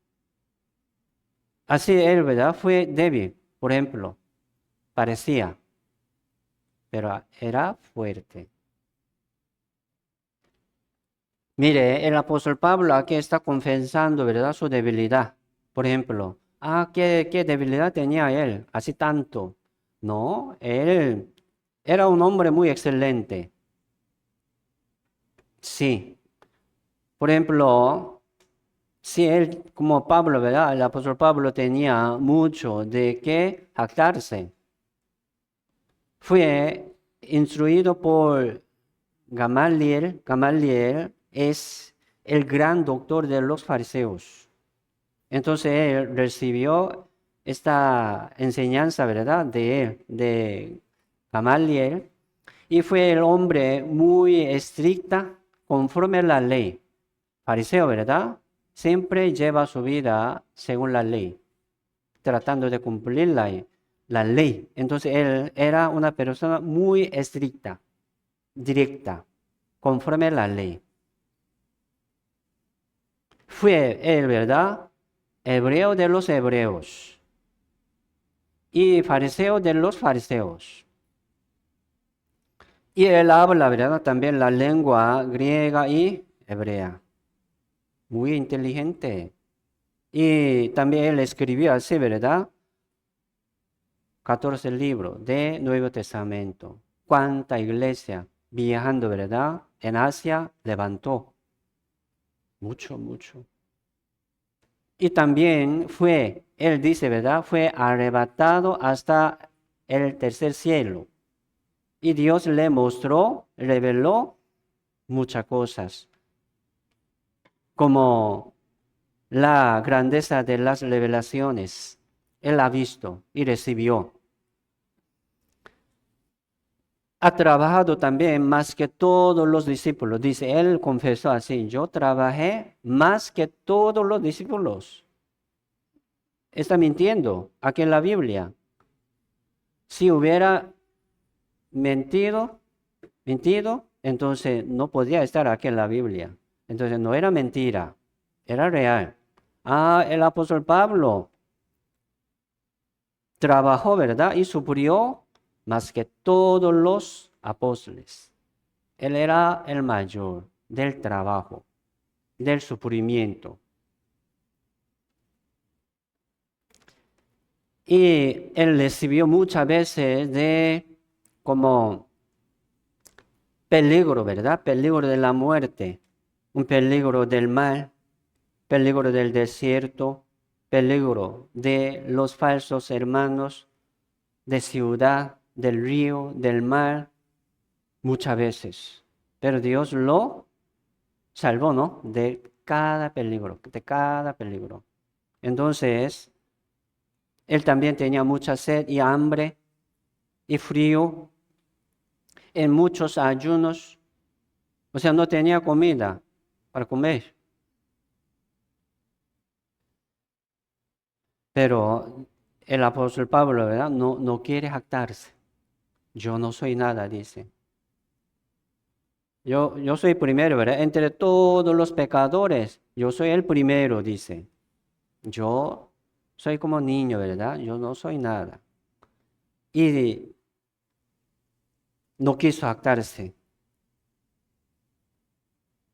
Así él, ¿verdad?, fue débil, por ejemplo, parecía, pero era fuerte. Mire, el apóstol Pablo aquí está confesando, ¿verdad?, su debilidad. Por ejemplo, ¿qué debilidad tenía él? Así tanto. No, él era un hombre muy excelente. Sí. Por ejemplo, Sí, él, como Pablo, ¿verdad? El apóstol Pablo tenía mucho de qué jactarse. Fue instruido por Gamaliel. Gamaliel es el gran doctor de los fariseos. Entonces él recibió esta enseñanza, ¿verdad? De él, de Gamaliel, y fue el hombre muy estricta conforme a la ley. Fariseo, ¿verdad? Siempre lleva su vida según la ley, tratando de cumplir la ley. Entonces él era una persona muy estricta, directa, conforme a la ley. Fue él, ¿verdad? Hebreo de los hebreos y fariseo de los fariseos. Y él habla, ¿verdad? También la lengua griega y hebrea. Muy inteligente. Y también él escribió así, ¿verdad? 14 libros de Nuevo Testamento. ¿Cuánta iglesia viajando, verdad? En Asia levantó. Mucho, mucho. Y también fue, él dice, ¿verdad? Fue arrebatado hasta el tercer cielo. Y Dios le mostró, reveló muchas cosas, como la grandeza de las revelaciones. Él ha visto y recibió. Ha trabajado también más que todos los discípulos. Dice, él confesó así, yo trabajé más que todos los discípulos. Está mintiendo aquí en la Biblia. Si hubiera mentido, entonces no podía estar aquí en la Biblia. Entonces no era mentira, era real. El apóstol Pablo trabajó, ¿verdad? Y sufrió más que todos los apóstoles. Él era el mayor del trabajo, del sufrimiento. Y él recibió muchas veces de como peligro, ¿verdad? Peligro de la muerte, un peligro del mal, peligro del desierto, peligro de los falsos hermanos, de ciudad, del río, del mar, muchas veces. Pero Dios lo salvó, ¿no? De cada peligro, de cada peligro. Entonces, él también tenía mucha sed y hambre y frío, en muchos ayunos, o sea, no tenía comida para comer. Pero el apóstol Pablo, ¿verdad? No quiere jactarse. Yo no soy nada, dice. Yo soy primero, ¿verdad? Entre todos los pecadores, yo soy el primero, dice. Yo soy como niño, ¿verdad? Yo no soy nada. Y no quiso jactarse.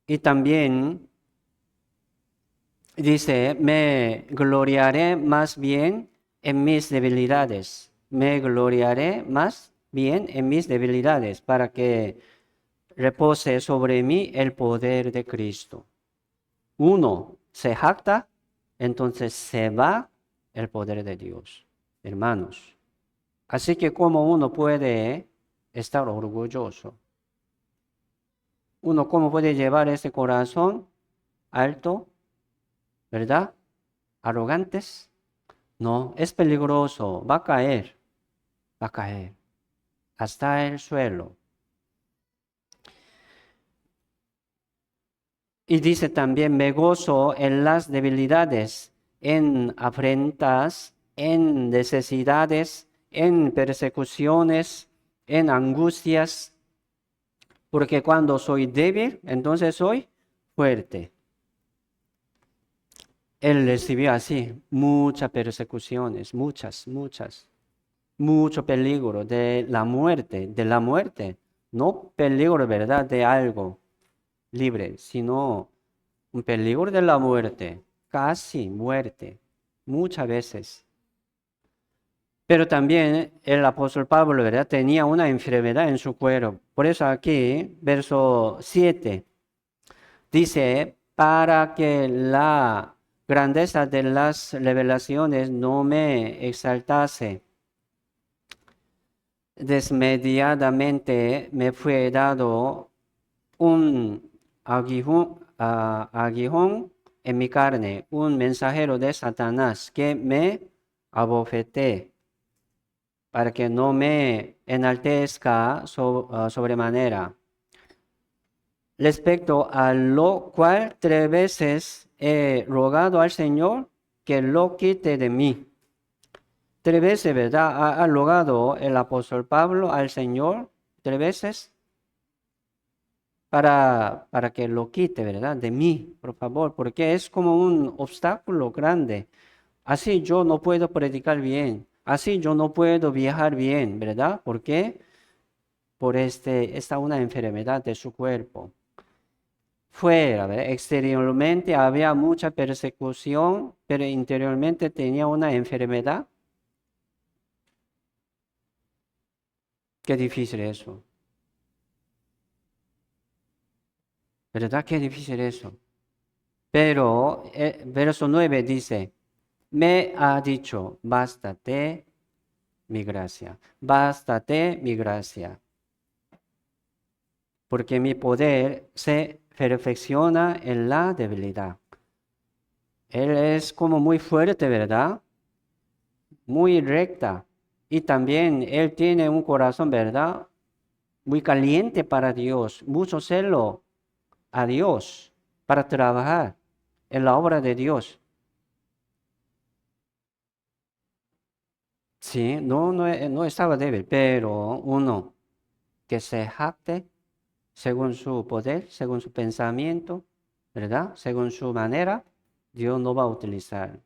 Y también dice, me gloriaré más bien en mis debilidades. Me gloriaré más bien en mis debilidades para que repose sobre mí el poder de Cristo. Uno se jacta, entonces se va el poder de Dios, hermanos. Así que como uno puede estar orgulloso, uno cómo puede llevar ese corazón alto, ¿verdad? Arrogantes. No, es peligroso, va a caer hasta el suelo. Y dice también, me gozo en las debilidades, en afrentas, en necesidades, en persecuciones, en angustias, porque cuando soy débil, entonces soy fuerte. Él recibió así muchas persecuciones, mucho peligro de la muerte, no peligro, ¿verdad?, de algo libre, sino un peligro de la muerte, casi muerte, muchas veces. Pero también el apóstol Pablo, ¿verdad?, tenía una enfermedad en su cuerpo. Por eso aquí, verso 7, dice, para que la grandeza de las revelaciones no me exaltase. Desmedidamente me fue dado un aguijón en mi carne, un mensajero de Satanás que me abofeté para que no me enaltezca sobremanera. Respecto a lo cual 3 veces he rogado al Señor que lo quite de mí. 3 veces, ¿verdad? Ha rogado el apóstol Pablo al Señor 3 veces para que lo quite, ¿verdad? De mí, por favor, porque es como un obstáculo grande. Así yo no puedo predicar bien, así yo no puedo viajar bien, ¿verdad? ¿Por qué? Por esta una enfermedad de su cuerpo. Fuera, ¿verdad? Exteriormente había mucha persecución, pero interiormente tenía una enfermedad. Qué difícil eso. ¿Verdad? Qué difícil eso. Pero verso 9 dice, me ha dicho, bástate mi gracia, bástate mi gracia, porque mi poder se perfecciona en la debilidad. Él es como muy fuerte, ¿verdad? Muy recta. Y también él tiene un corazón, ¿verdad? Muy caliente para Dios, mucho celo a Dios para trabajar en la obra de Dios. Sí, no estaba débil, pero uno que se jacte según su poder, según su pensamiento, ¿verdad? Según su manera, Dios no va a utilizar.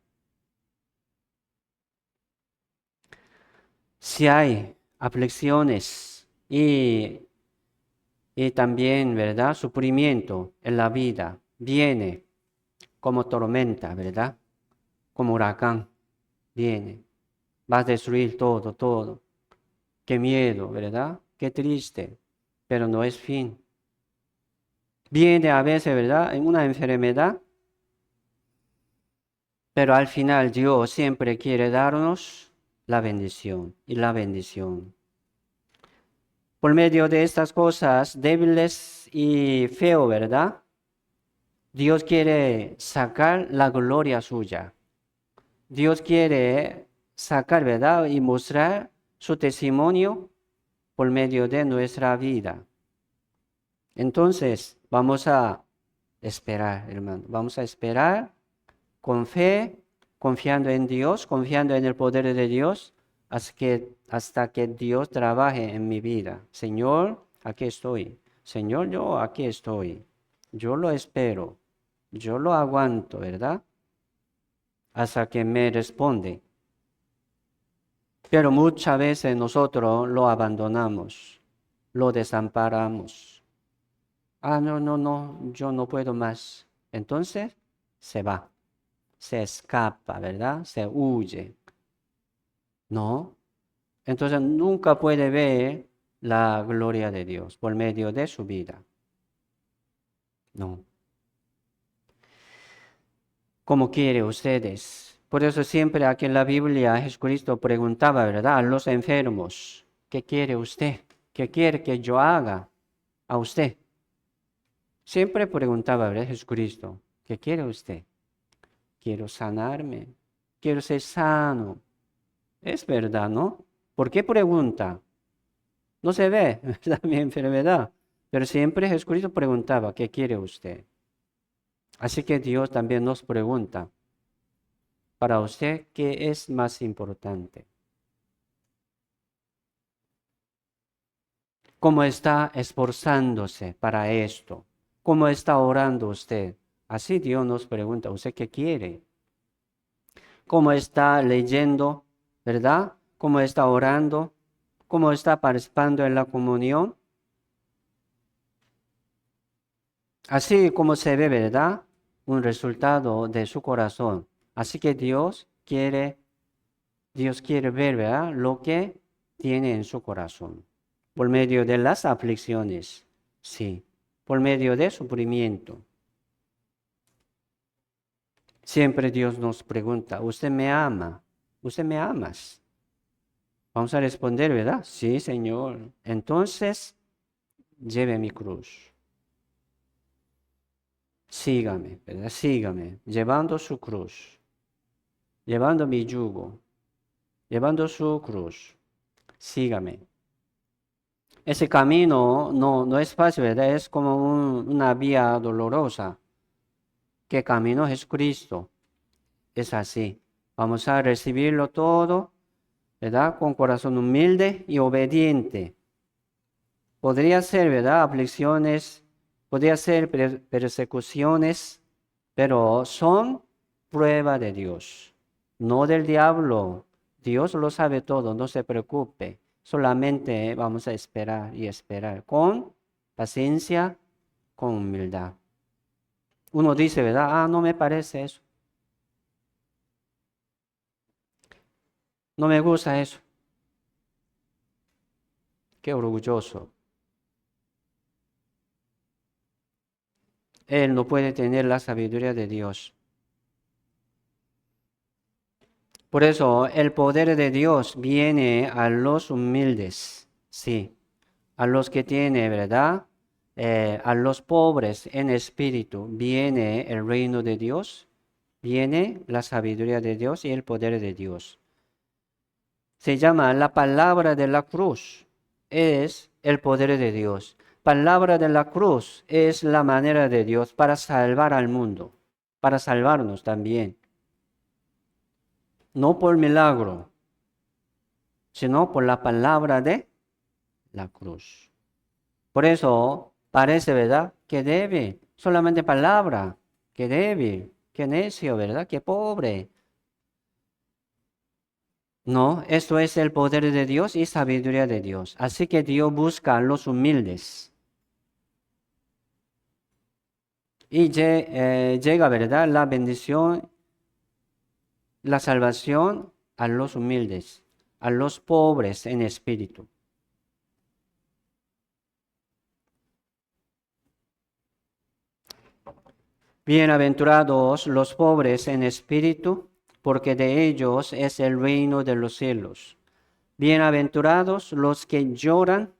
Si hay aflicciones y también, ¿verdad? Sufrimiento en la vida, viene como tormenta, ¿verdad? Como huracán, viene. Va a destruir todo, todo. Qué miedo, ¿verdad? Qué triste, pero no es fin. Viene a veces, ¿verdad? En una enfermedad, pero al final Dios siempre quiere darnos la bendición y la bendición. Por medio de estas cosas débiles y feo, ¿verdad? Dios quiere sacar la gloria suya. Dios quiere sacar, ¿verdad? Y mostrar su testimonio por medio de nuestra vida. Entonces, vamos a esperar, hermano. Vamos a esperar con fe, confiando en Dios, confiando en el poder de Dios, hasta que Dios trabaje en mi vida. Señor, aquí estoy. Señor, yo aquí estoy. Yo lo espero. Yo lo aguanto, ¿verdad? Hasta que me responde. Pero muchas veces nosotros lo abandonamos, lo desamparamos. No, yo no puedo más. Entonces, se va, se escapa, ¿verdad? Se huye. No. Entonces, nunca puede ver la gloria de Dios por medio de su vida. No. Como quiere ustedes. Por eso siempre aquí en la Biblia Jesucristo preguntaba, ¿verdad? A los enfermos, ¿qué quiere usted? ¿Qué quiere que yo haga a usted? Siempre preguntaba, ¿verdad? Jesucristo, ¿qué quiere usted? Quiero sanarme, quiero ser sano. Es verdad, ¿no? ¿Por qué pregunta? No se ve, ¿verdad? Mi enfermedad. Pero siempre Jesucristo preguntaba, ¿qué quiere usted? Así que Dios también nos pregunta, para usted, ¿qué es más importante? ¿Cómo está esforzándose para esto? ¿Cómo está orando usted? Así Dios nos pregunta, ¿usted qué quiere? ¿Cómo está leyendo? ¿Verdad? ¿Cómo está orando? ¿Cómo está participando en la comunión? Así como se ve, ¿verdad? Un resultado de su corazón. Así que Dios quiere ver, ¿verdad? Lo que tiene en su corazón. Por medio de las aflicciones, sí. Por medio de sufrimiento. Siempre Dios nos pregunta, ¿usted me ama? ¿Usted me amas? Vamos a responder, ¿verdad? Sí, Señor. Entonces, lleve mi cruz. Sígame, ¿verdad? Sígame, llevando su cruz, llevando mi yugo, llevando su cruz. Sígame. Ese camino no es fácil, ¿verdad? Es como una vía dolorosa. ¿Qué camino Jesucristo? Es así. Vamos a recibirlo todo, ¿verdad? Con corazón humilde y obediente. Podría ser, ¿verdad? Aflicciones, podría ser persecuciones, pero son prueba de Dios, no del diablo. Dios lo sabe todo, no se preocupe. Solamente vamos a esperar y esperar con paciencia, con humildad. Uno dice, ¿verdad? No me parece eso. No me gusta eso. Qué orgulloso. Él no puede tener la sabiduría de Dios. Por eso el poder de Dios viene a los humildes, sí, a los que tienen, ¿verdad? A los pobres en espíritu viene el reino de Dios, viene la sabiduría de Dios y el poder de Dios. Se llama la palabra de la cruz, es el poder de Dios. Palabra de la cruz es la manera de Dios para salvar al mundo, para salvarnos también. No por milagro, sino por la palabra de la cruz. Por eso parece, ¿verdad? Que débil, solamente palabra, que débil, que necio, ¿verdad? Que pobre. No, esto es el poder de Dios y sabiduría de Dios. Así que Dios busca a los humildes. Y llega, ¿verdad? La bendición, la salvación a los humildes, a los pobres en espíritu. Bienaventurados los pobres en espíritu, porque de ellos es el reino de los cielos. Bienaventurados los que lloran,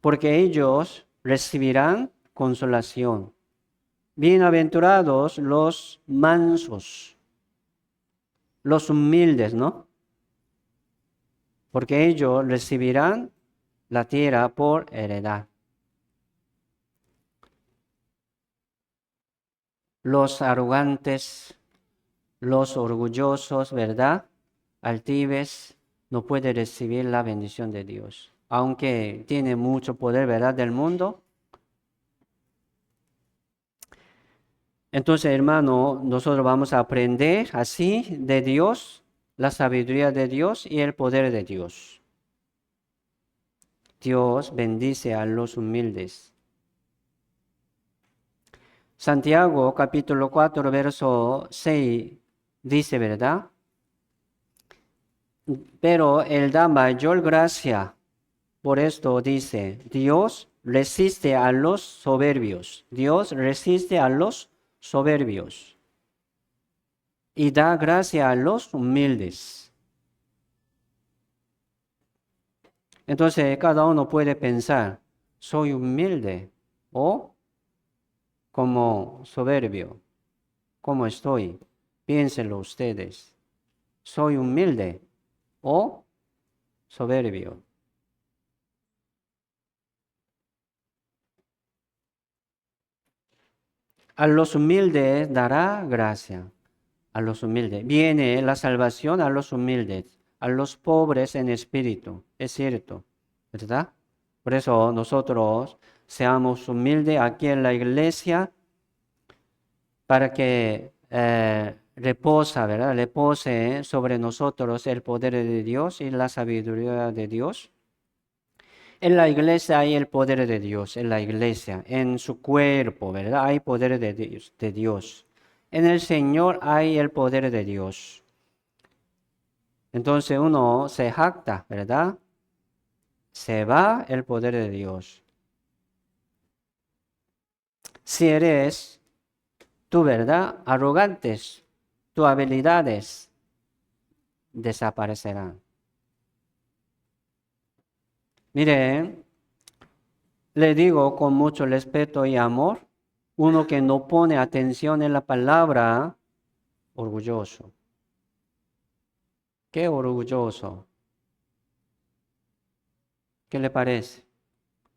porque ellos recibirán consolación. Bienaventurados los mansos, los humildes, ¿no? Porque ellos recibirán la tierra por heredad. Los arrogantes, los orgullosos, ¿verdad? Altives, no pueden recibir la bendición de Dios. Aunque tiene mucho poder, ¿verdad? Del mundo. Entonces, hermano, nosotros vamos a aprender así de Dios, la sabiduría de Dios y el poder de Dios. Dios bendice a los humildes. Santiago capítulo 4, verso 6 dice, ¿verdad? Pero Él da mayor gracia. Por esto dice, Dios resiste a los soberbios. Dios resiste a los soberbios. Y da gracia a los humildes. Entonces cada uno puede pensar, soy humilde o como soberbio. ¿Cómo estoy? Piénsenlo ustedes. ¿Soy humilde o soberbio? A los humildes dará gracia. A los humildes. Viene la salvación a los humildes, a los pobres en espíritu. Es cierto, ¿verdad? Por eso nosotros seamos humildes aquí en la iglesia para que reposa, ¿verdad? Repose sobre nosotros el poder de Dios y la sabiduría de Dios. En la iglesia hay el poder de Dios, en la iglesia, en su cuerpo, ¿verdad? Hay poder de Dios. En el Señor hay el poder de Dios. Entonces uno se jacta, ¿verdad? Se va el poder de Dios. Si eres tu verdad, arrogantes, tus habilidades desaparecerán. Mire, le digo con mucho respeto y amor, uno que no pone atención en la palabra, orgulloso. Qué orgulloso. ¿Qué le parece?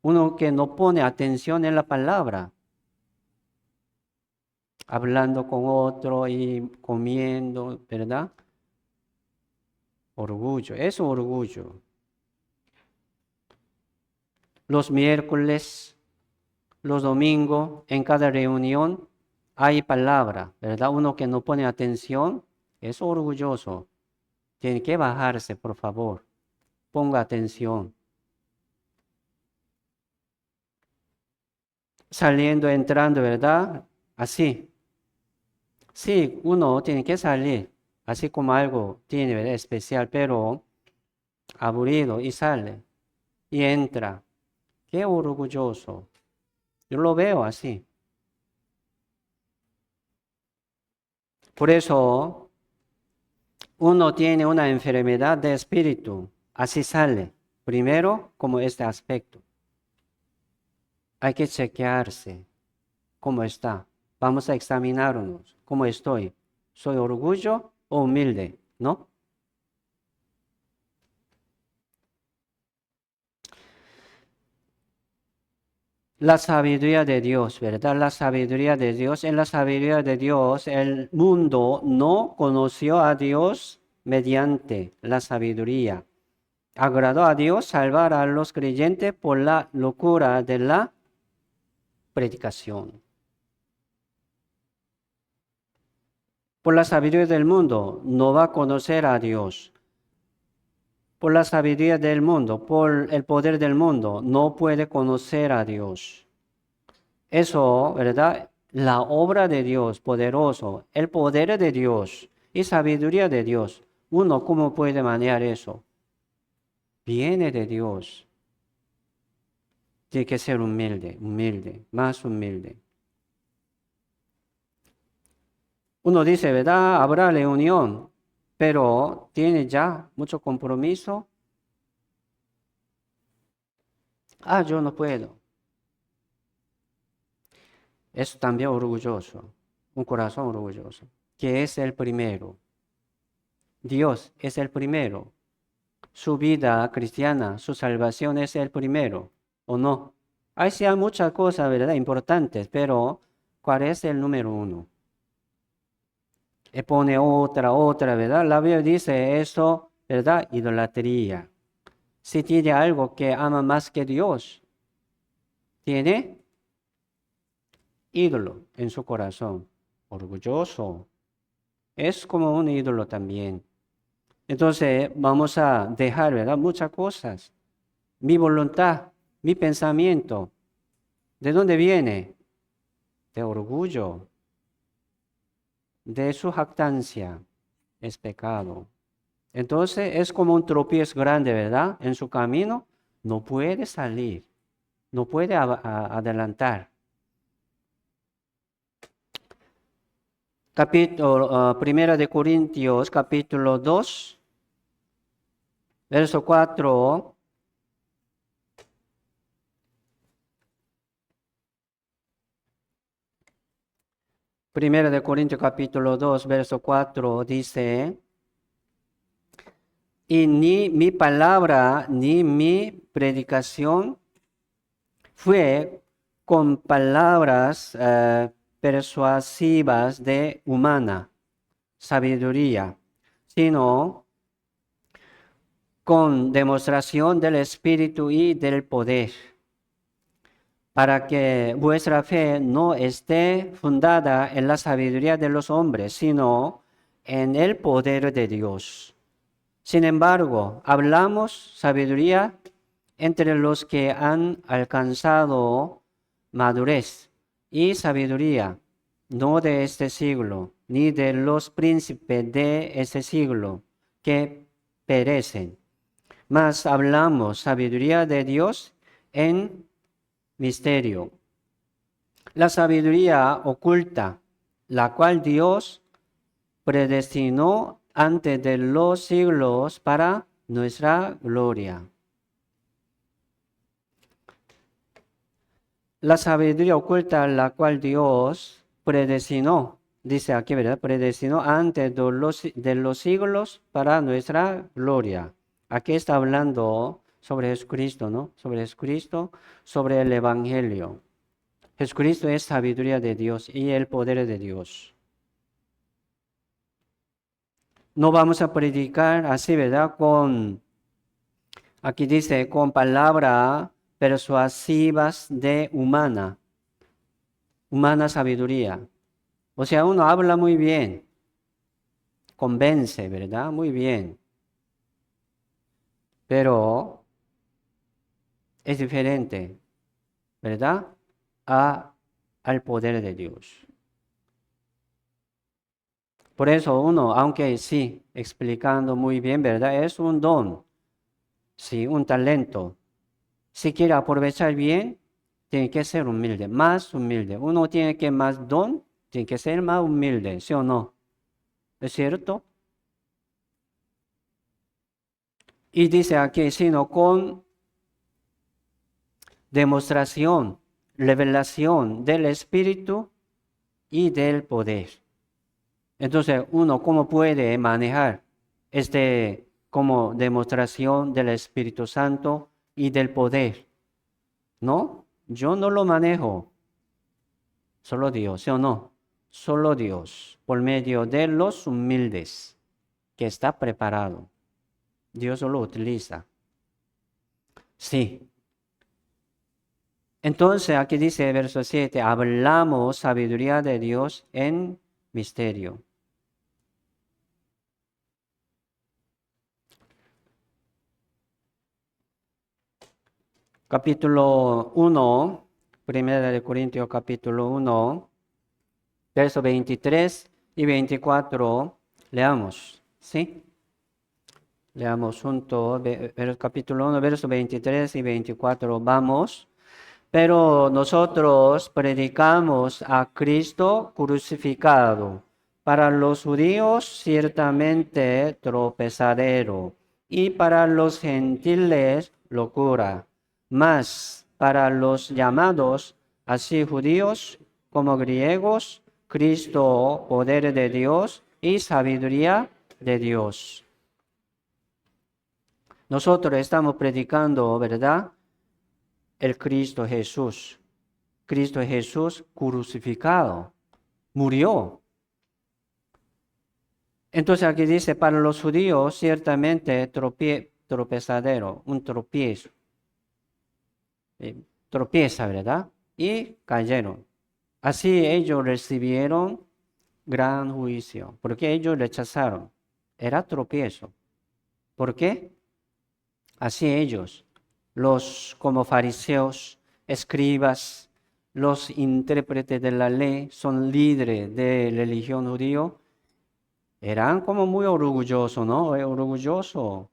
Uno que no pone atención en la palabra, hablando con otro y comiendo, ¿verdad? Orgullo, es orgullo. Los miércoles, los domingos, en cada reunión hay palabra, ¿verdad? Uno que no pone atención es orgulloso. Tiene que bajarse, por favor. Ponga atención. Saliendo, entrando, ¿verdad? Así. Sí, uno tiene que salir, así como algo tiene, ¿verdad? Especial, pero aburrido y sale y entra. Qué orgulloso. Yo lo veo así. Por eso uno tiene una enfermedad de espíritu. Así sale. Primero, como este aspecto. Hay que chequearse cómo está. Vamos a examinarnos. ¿Cómo estoy? ¿Soy orgullo o humilde? ¿No? La sabiduría de Dios, ¿verdad? La sabiduría de Dios. En la sabiduría de Dios, el mundo no conoció a Dios mediante la sabiduría. Agradó a Dios salvar a los creyentes por la locura de la predicación. Por la sabiduría del mundo no va a conocer a Dios. Por la sabiduría del mundo, por el poder del mundo, no puede conocer a Dios. Eso, ¿verdad? La obra de Dios, poderoso, el poder de Dios y sabiduría de Dios. Uno, ¿cómo puede manejar eso? Viene de Dios. Tiene que ser humilde, humilde, más humilde. Uno dice, ¿verdad? Habrá reunión, pero tiene ya mucho compromiso. Ah, yo no puedo. Es también orgulloso, un corazón orgulloso, que es el primero. Dios es el primero. Su vida cristiana, su salvación es el primero, ¿o no? Hay sí hay muchas cosas, ¿verdad? Importantes, pero ¿cuál es el número uno? Y pone otra, ¿verdad? La Biblia dice eso, ¿verdad? Idolatría. Si tiene algo que ama más que Dios, tiene ídolo en su corazón, orgulloso. Es como un ídolo también. Entonces vamos a dejar, ¿verdad? Muchas cosas. Mi voluntad, mi pensamiento. ¿De dónde viene? De orgullo, de su jactancia. Es pecado. Entonces es como un tropiezo grande, ¿verdad? En su camino no puede salir, no puede adelantar. Primera de Corintios, capítulo 2, verso 4. Primera de Corintios, capítulo 2, verso 4 dice: y ni mi palabra ni mi predicación fue con palabras persuasivas de humana sabiduría, sino con demostración del Espíritu y del poder, para que vuestra fe no esté fundada en la sabiduría de los hombres, sino en el poder de Dios. Sin embargo, hablamos sabiduría entre los que han alcanzado madurez y sabiduría, no de este siglo, ni de los príncipes de este siglo, que perecen. Mas hablamos sabiduría de Dios en misterio. La sabiduría oculta, la cual Dios predestinó antes de los siglos para nuestra gloria. La sabiduría oculta, la cual Dios predestinó, dice aquí, ¿verdad? Predestinó antes de los siglos para nuestra gloria. Aquí está hablando sobre Jesucristo, ¿no? Sobre Jesucristo, sobre el Evangelio. Jesucristo es sabiduría de Dios y el poder de Dios. No vamos a predicar así, ¿verdad? Aquí dice, con palabras persuasivas de humana sabiduría. O sea, uno habla muy bien, convence, ¿verdad? Muy bien. Pero es diferente, ¿verdad? Al poder de Dios. Por eso uno, aunque sí, explicando muy bien, ¿verdad? Es un don, sí, un talento. Si quiere aprovechar bien, tiene que ser humilde, más humilde. Uno tiene que más don, tiene que ser más humilde, ¿sí o no? ¿Es cierto? Y dice aquí, sino con demostración, revelación del Espíritu y del poder. Entonces, uno, ¿cómo puede manejar como demostración del Espíritu Santo y del poder? No, yo no lo manejo. Solo Dios, ¿sí o no? Solo Dios, por medio de los humildes, que está preparado. Dios lo utiliza. Sí. Entonces, aquí dice verso 7, hablamos sabiduría de Dios en misterio. Capítulo 1, Primera de Corintios capítulo 1, verso 23 y 24, leamos, ¿sí? Leamos juntos, capítulo 1, verso 23 y 24, vamos. Pero nosotros predicamos a Cristo crucificado, para los judíos ciertamente tropezadero, y para los gentiles locura, mas para los llamados, así judíos como griegos, Cristo, poder de Dios y sabiduría de Dios. Nosotros estamos predicando, ¿verdad? El Cristo Jesús. Cristo Jesús crucificado, murió. Entonces aquí dice, para los judíos ciertamente tropezadero, un tropiezo. Tropieza, ¿verdad? Y cayeron. Así ellos recibieron gran juicio, porque ellos rechazaron. Era tropiezo. ¿Por qué? Así ellos, los como fariseos, escribas, los intérpretes de la ley, son líderes de la religión judío, eran como muy orgullosos, ¿no? Orgulloso.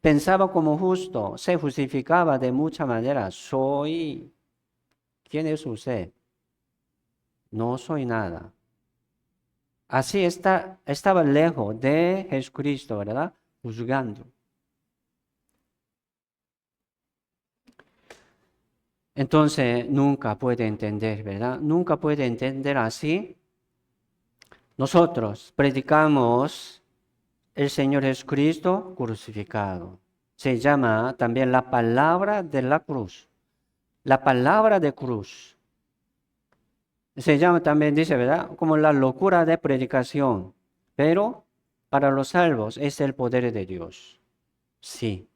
Pensaba como justo, se justificaba de muchas maneras. ¿Quién es usted? No soy nada. Así estaba lejos de Jesucristo, ¿verdad? Juzgando. Entonces nunca puede entender, ¿verdad? Nunca puede entender así. Nosotros predicamos el Señor Jesucristo crucificado. Se llama también la palabra de la cruz. La palabra de cruz. Se llama también, dice, ¿verdad? Como la locura de predicación. Pero para los salvos es el poder de Dios. Sí.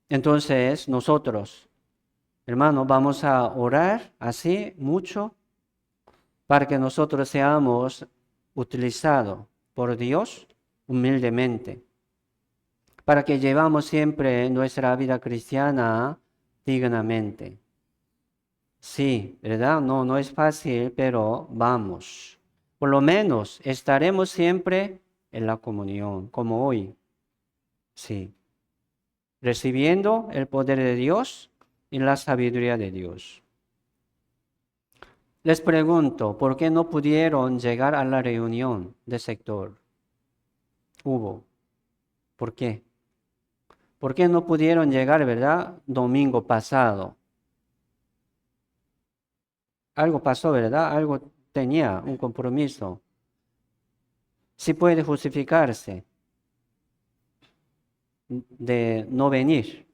Entonces nosotros, hermanos, vamos a orar así mucho para que nosotros seamos utilizados por Dios humildemente, para que llevamos siempre nuestra vida cristiana dignamente. Sí, ¿verdad? No es fácil, pero vamos. Por lo menos estaremos siempre en la comunión, como hoy. Sí, recibiendo el poder de Dios y la sabiduría de Dios. Les pregunto, ¿por qué no pudieron llegar a la reunión de sector? Hubo. ¿Por qué? ¿Por qué no pudieron llegar, verdad? Domingo pasado. Algo pasó, ¿verdad? Algo tenía un compromiso. Sí puede justificarse de no venir.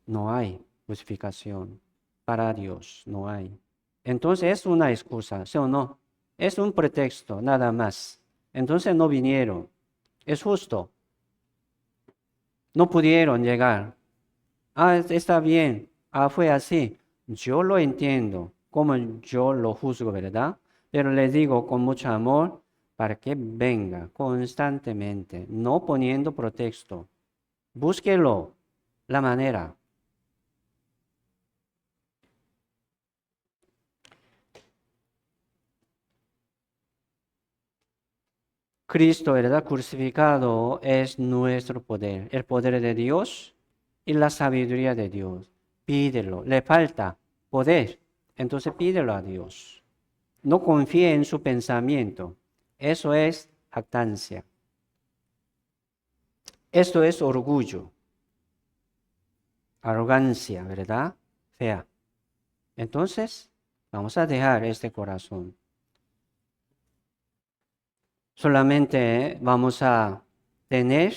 No hay justificación para Dios, no hay. Entonces es una excusa, ¿sí o no? Es un pretexto, nada más. Entonces no vinieron. Es justo. No pudieron llegar. Ah, está bien. Ah, fue así. Yo lo entiendo, como yo lo juzgo, ¿verdad? Pero les digo con mucho amor para que venga constantemente, no poniendo pretexto. Búsquelo, la manera. Cristo, ¿verdad? Crucificado es nuestro poder, el poder de Dios y la sabiduría de Dios. Pídelo, le falta poder, entonces pídelo a Dios. No confíe en su pensamiento, eso es jactancia. Esto es orgullo, arrogancia, ¿verdad? Fea. Entonces, vamos a dejar este corazón. Solamente vamos a tener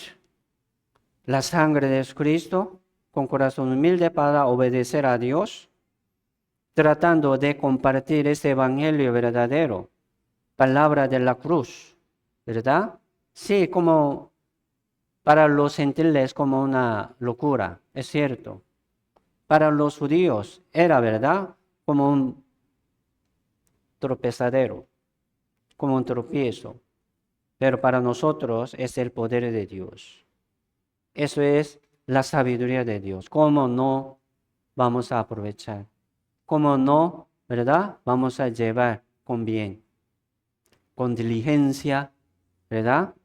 la sangre de Cristo con corazón humilde para obedecer a Dios, tratando de compartir este evangelio verdadero, palabra de la cruz, ¿verdad? Sí, como para los gentiles como una locura, es cierto. Para los judíos era, ¿verdad? Como un tropezadero, como un tropiezo. Pero para nosotros es el poder de Dios. Eso es la sabiduría de Dios. ¿Cómo no vamos a aprovechar? ¿Cómo no, verdad? Vamos a llevar con bien, con diligencia, ¿verdad?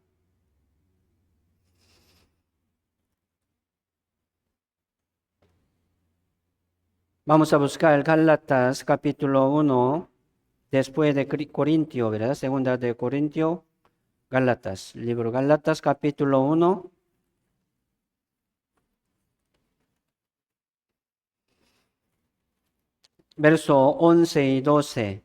Vamos a buscar Gálatas capítulo 1, después de Corintio, ¿verdad? Segunda de Corintio, Gálatas, libro Gálatas capítulo 1. Verso 11 y 12.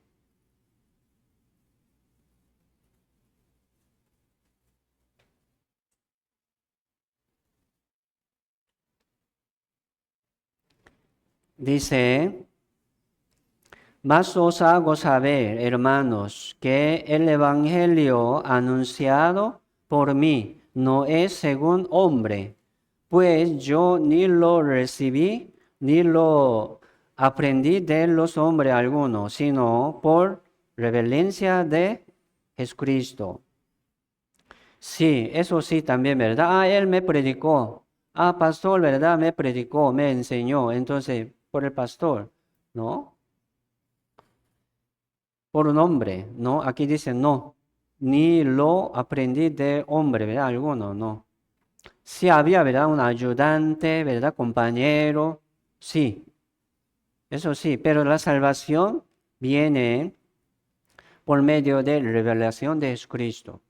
Dice, mas os hago saber, hermanos, que el evangelio anunciado por mí no es según hombre, pues yo ni lo recibí, ni lo aprendí de los hombres algunos, sino por revelancia de Jesucristo. Sí, eso sí también, ¿verdad? Ah, él me predicó. Ah, pastor, ¿verdad? Me predicó, me enseñó. Entonces, por el pastor, ¿no? Por un hombre, ¿no? Aquí dice no. Ni lo aprendí de hombre, ¿verdad? Alguno, no. Sí había, ¿verdad? Un ayudante, ¿verdad? Compañero. Sí, eso sí, pero la salvación viene por medio de la revelación de Jesucristo.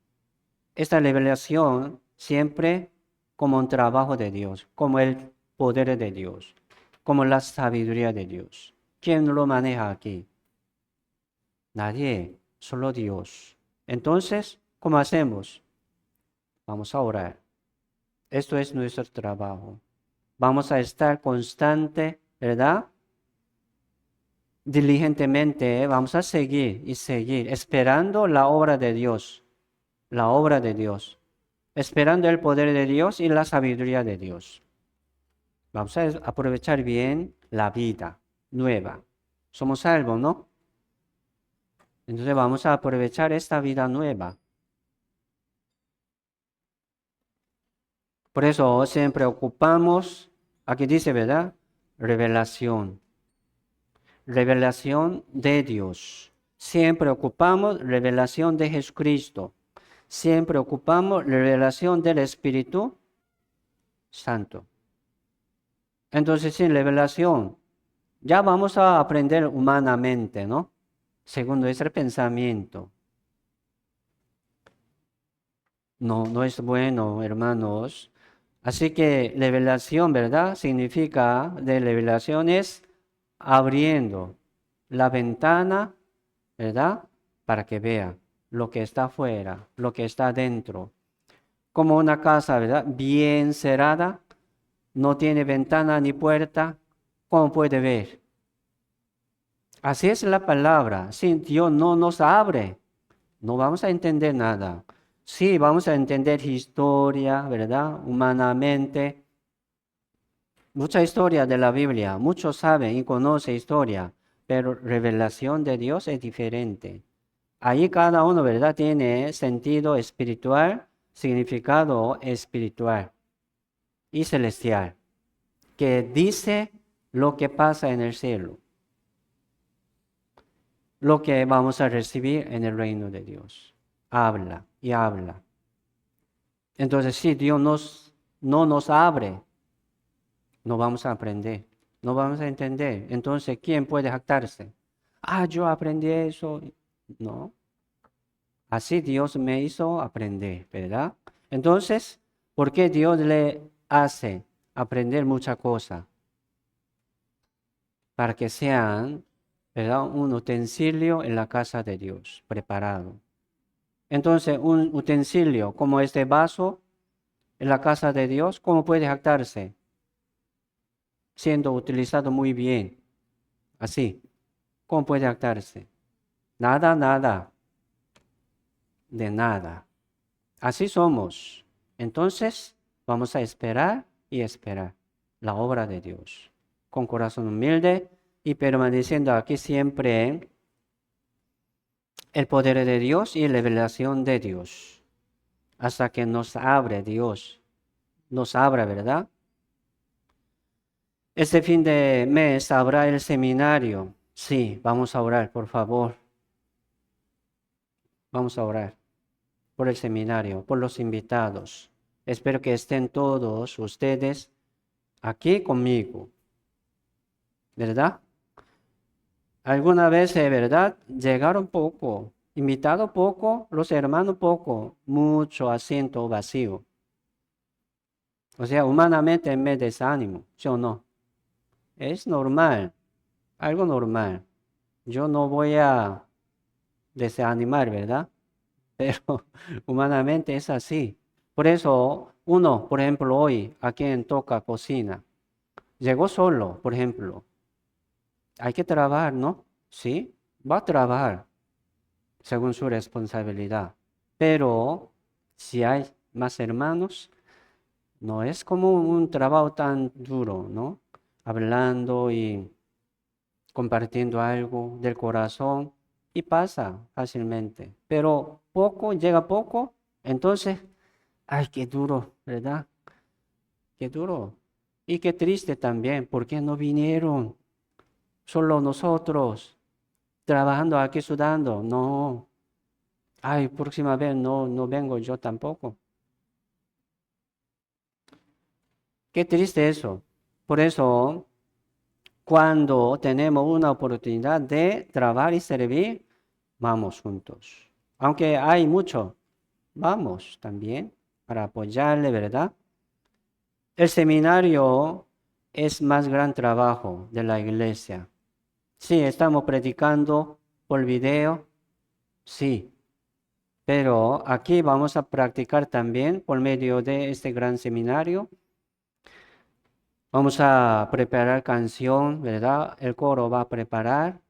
Esta revelación siempre como un trabajo de Dios, como el poder de Dios, como la sabiduría de Dios. ¿Quién lo maneja aquí? Nadie, solo Dios. Entonces, ¿cómo hacemos? Vamos a orar. Esto es nuestro trabajo. Vamos a estar constante, ¿verdad? Diligentemente, vamos a seguir y seguir, esperando la obra de Dios, la obra de Dios, esperando el poder de Dios y la sabiduría de Dios. Vamos a aprovechar bien la vida nueva. Somos salvos, ¿no? Entonces vamos a aprovechar esta vida nueva. Por eso siempre ocupamos, aquí dice, ¿verdad? Revelación. Revelación de Dios. Siempre ocupamos revelación de Jesucristo. Siempre ocupamos revelación del Espíritu Santo. Entonces, sin revelación, Ya vamos a aprender humanamente, ¿no? Según nuestro pensamiento. No, no es bueno, hermanos. Así que revelación, ¿verdad? Significa de revelación es abriendo la ventana, ¿verdad? Para que vea lo que está afuera, lo que está dentro. Como una casa, ¿verdad? Bien cerrada, no tiene ventana ni puerta, ¿cómo puede ver? Así es la palabra. Si Dios no nos abre, no vamos a entender nada. Sí, vamos a entender historia, ¿verdad? Humanamente. Mucha historia de la Biblia. Muchos saben y conocen historia, pero revelación de Dios es diferente. Ahí cada uno, ¿verdad? Tiene sentido espiritual, significado espiritual y celestial, que dice lo que pasa en el cielo, lo que vamos a recibir en el reino de Dios. Habla y habla. Entonces, si Dios no nos abre, no vamos a aprender, no vamos a entender. Entonces, ¿quién puede jactarse? Ah, yo aprendí eso. No, así Dios me hizo aprender, ¿verdad? Entonces, ¿por qué Dios le hace aprender muchas cosas? Para que sean, ¿verdad? Un utensilio en la casa de Dios, preparado. Entonces, un utensilio como este vaso en la casa de Dios, ¿cómo puede jactarse? Siendo utilizado muy bien. Así. ¿Cómo puede jactarse? Nada, nada. De nada. Así somos. Entonces, vamos a esperar y esperar la obra de Dios. Con corazón humilde y permaneciendo aquí siempre el poder de Dios y la revelación de Dios. Hasta que nos abre Dios. Nos abra, ¿verdad? Este fin de mes habrá el seminario. Sí, vamos a orar, por favor. Vamos a orar por el seminario, por los invitados. Espero que estén todos ustedes aquí conmigo, ¿verdad? Alguna vez, ¿verdad? Llegaron poco, invitado poco, los hermanos poco, mucho asiento vacío. O sea, humanamente me desánimo, ¿sí o no? Es normal, algo normal. Yo no voy a desanimar, ¿verdad? Pero humanamente es así. Por eso, uno, por ejemplo, hoy, a quien toca cocina, llegó solo, por ejemplo. Hay que trabajar, ¿no? Sí, va a trabajar según su responsabilidad. Pero si hay más hermanos, no es como un trabajo tan duro, ¿no? Hablando y compartiendo algo del corazón y pasa fácilmente. Pero poco, llega poco, entonces, ay, qué duro, ¿verdad? Qué duro. Y qué triste también, ¿por qué no vinieron? Solo nosotros, trabajando aquí, sudando. No, ay, próxima vez no vengo yo tampoco. Qué triste eso. Por eso, cuando tenemos una oportunidad de trabajar y servir, vamos juntos. Aunque hay mucho, vamos también para apoyarle, ¿verdad? El seminario es más gran trabajo de la iglesia. Sí, estamos predicando por video, sí, pero aquí vamos a practicar también por medio de este gran seminario. Vamos a preparar canción, ¿verdad? El coro va a preparar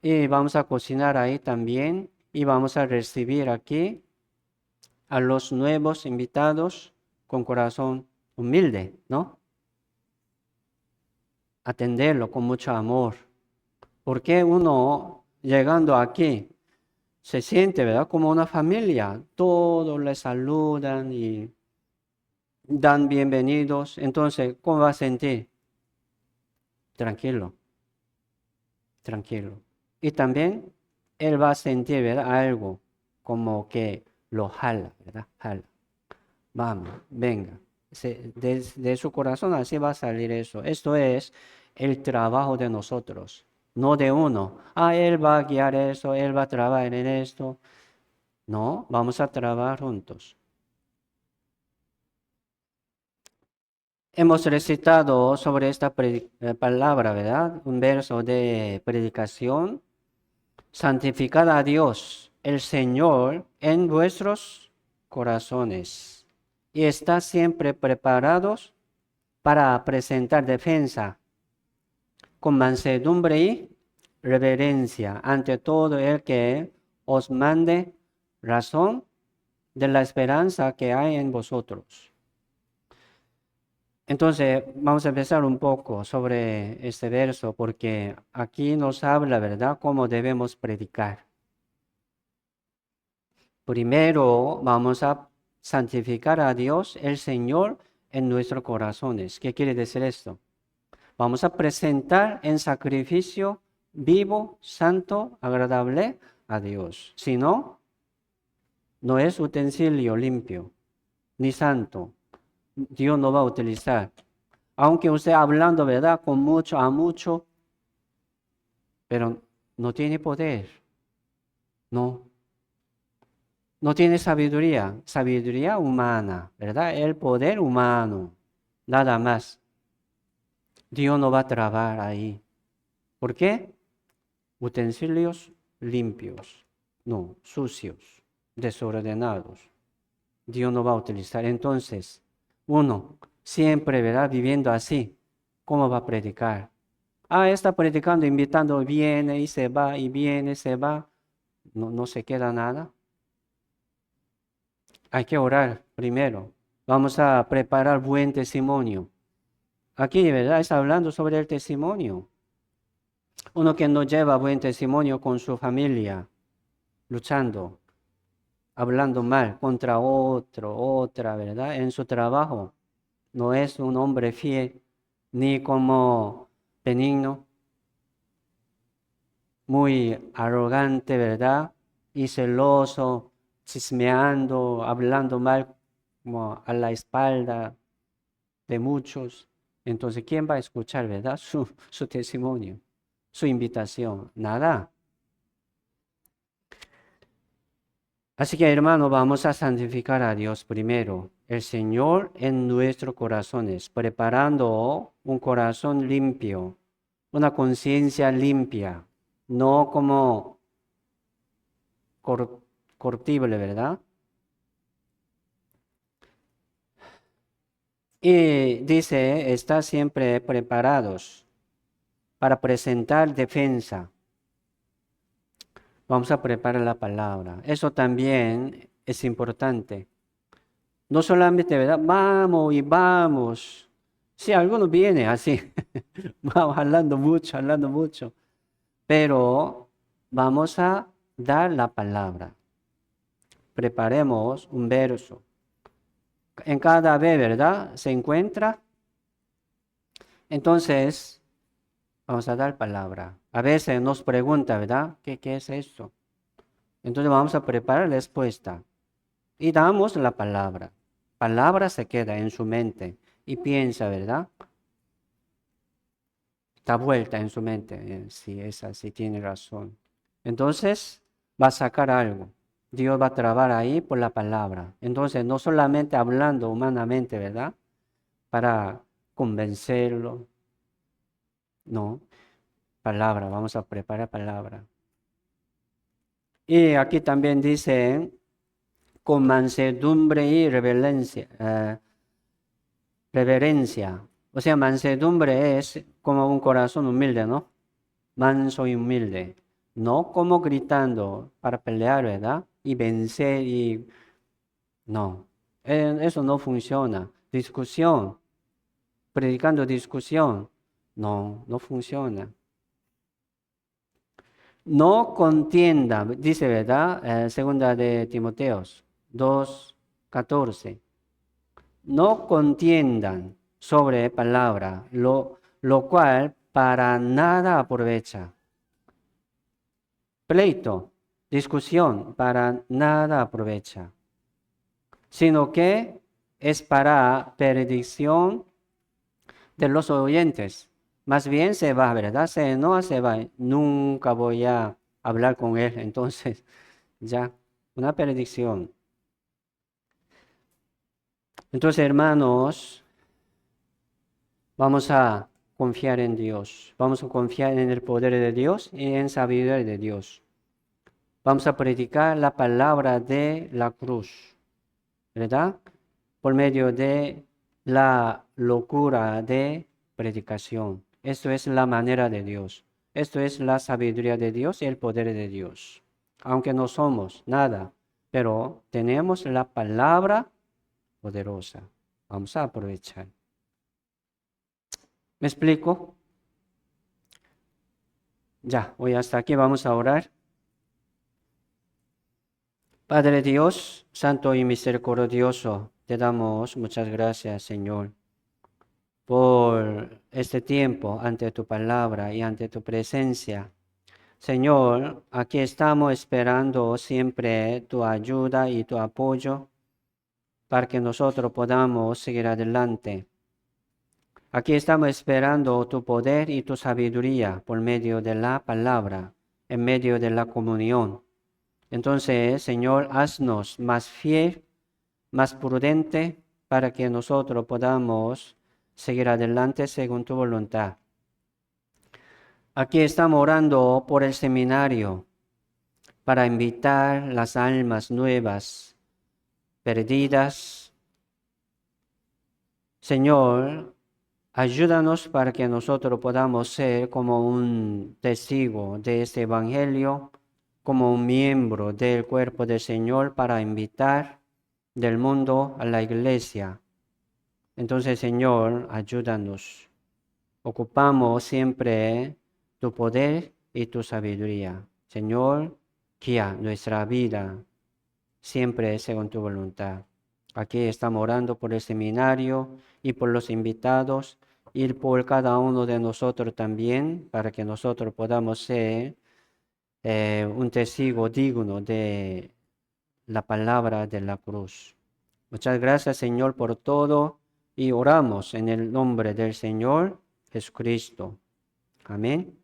y vamos a cocinar ahí también y vamos a recibir aquí a los nuevos invitados con corazón humilde, ¿no? Atenderlo con mucho amor. Porque uno llegando aquí se siente, ¿verdad? Como una familia. Todos le saludan y dan bienvenidos. Entonces, ¿cómo va a sentir? Tranquilo, tranquilo. Y también él va a sentir, ¿verdad? Algo como que lo jala, ¿verdad? Jala. Vamos, venga. De su corazón así va a salir eso. Esto es el trabajo de nosotros, no de uno. Él va a guiar eso, él va a trabajar en esto. No, vamos a trabajar juntos. Hemos recitado sobre esta palabra, ¿verdad? Un verso de predicación. Santificad a Dios, el Señor, en vuestros corazones y está siempre preparados para presentar defensa con mansedumbre y reverencia ante todo el que os mande razón de la esperanza que hay en vosotros. Entonces, vamos a empezar un poco sobre este verso porque aquí nos habla, ¿verdad?, cómo debemos predicar. Primero vamos a santificar a Dios, el Señor, en nuestros corazones. ¿Qué quiere decir esto? Vamos a presentar en sacrificio vivo, santo, agradable a Dios. Si no, no es utensilio limpio, ni santo. Dios no va a utilizar. Aunque usted hablando, ¿verdad?, con mucho a mucho, pero no tiene poder. No tiene sabiduría, sabiduría humana, ¿verdad? El poder humano, nada más. Dios no va a trabajar ahí. ¿Por qué? Utensilios limpios, no, sucios, desordenados. Dios no va a utilizar. Entonces, uno, siempre, ¿verdad?, viviendo así, ¿cómo va a predicar? Está predicando, invitando, viene y se va, y viene, se va. No se queda nada. Hay que orar primero. Vamos a preparar buen testimonio. Aquí, ¿verdad?, está hablando sobre el testimonio. Uno que no lleva buen testimonio con su familia, luchando, hablando mal contra otro, otra, ¿verdad? En su trabajo, no es un hombre fiel, ni como benigno, muy arrogante, ¿verdad? Y celoso, chismeando, hablando mal como a la espalda de muchos. Entonces, ¿quién va a escuchar, verdad? Su testimonio, su invitación. Nada. Así que, hermano, vamos a santificar a Dios primero, el Señor en nuestros corazones, preparando un corazón limpio, una conciencia limpia, no como corruptible, ¿verdad? Y dice, está siempre preparados para presentar defensa. Vamos a preparar la palabra. Eso también es importante. No solamente, ¿verdad? Vamos y vamos. Sí, algunos vienen así. Vamos hablando mucho. Pero vamos a dar la palabra. Preparemos un verso. En cada vez, ¿verdad?, se encuentra. Entonces, vamos a dar palabra. A veces nos pregunta, ¿verdad? ¿Qué es esto? Entonces vamos a preparar la respuesta. Y damos la palabra. Palabra se queda en su mente y piensa, ¿verdad? Da vuelta en su mente. Si es así, tiene razón. Entonces va a sacar algo. Dios va a trabajar ahí por la palabra. Entonces no solamente hablando humanamente, ¿verdad?, para convencerlo. No. Palabra, vamos a preparar palabra. Y aquí también dice, con mansedumbre y reverencia. O sea, mansedumbre es como un corazón humilde, ¿no? Manso y humilde. No como gritando para pelear, ¿verdad? Y vencer y... No, eso no funciona. Discusión, predicando discusión. No funciona. No contienda, dice, ¿verdad? Segunda de Timoteos 2:14. No contiendan sobre palabra, lo cual para nada aprovecha. Pleito, discusión, para nada aprovecha, sino que es para perdición de los oyentes. Más bien se va, ¿verdad? Se enoja, se va. Nunca voy a hablar con él. Entonces, ya, una predicción. Entonces, hermanos, vamos a confiar en Dios. Vamos a confiar en el poder de Dios y en sabiduría de Dios. Vamos a predicar la palabra de la cruz, ¿verdad? Por medio de la locura de predicación. Esto es la manera de Dios. Esto es la sabiduría de Dios y el poder de Dios. Aunque no somos nada, pero tenemos la palabra poderosa. Vamos a aprovechar. ¿Me explico? Ya, hoy hasta aquí vamos a orar. Padre Dios, Santo y Misericordioso, te damos muchas gracias, Señor, por este tiempo ante tu palabra y ante tu presencia. Señor, aquí estamos esperando siempre tu ayuda y tu apoyo para que nosotros podamos seguir adelante. Aquí estamos esperando tu poder y tu sabiduría por medio de la palabra, en medio de la comunión. Entonces, Señor, haznos más fiel, más prudente, para que nosotros podamos seguir adelante según tu voluntad. Aquí estamos orando por el seminario para invitar las almas nuevas, perdidas. Señor, ayúdanos para que nosotros podamos ser como un testigo de este evangelio, como un miembro del cuerpo del Señor para invitar del mundo a la iglesia. Entonces, Señor, ayúdanos. Ocupamos siempre tu poder y tu sabiduría. Señor, guía nuestra vida siempre según tu voluntad. Aquí estamos orando por el seminario y por los invitados y por cada uno de nosotros también, para que nosotros podamos ser un testigo digno de la palabra de la cruz. Muchas gracias, Señor, por todo y oramos en el nombre del Señor Jesucristo. Amén.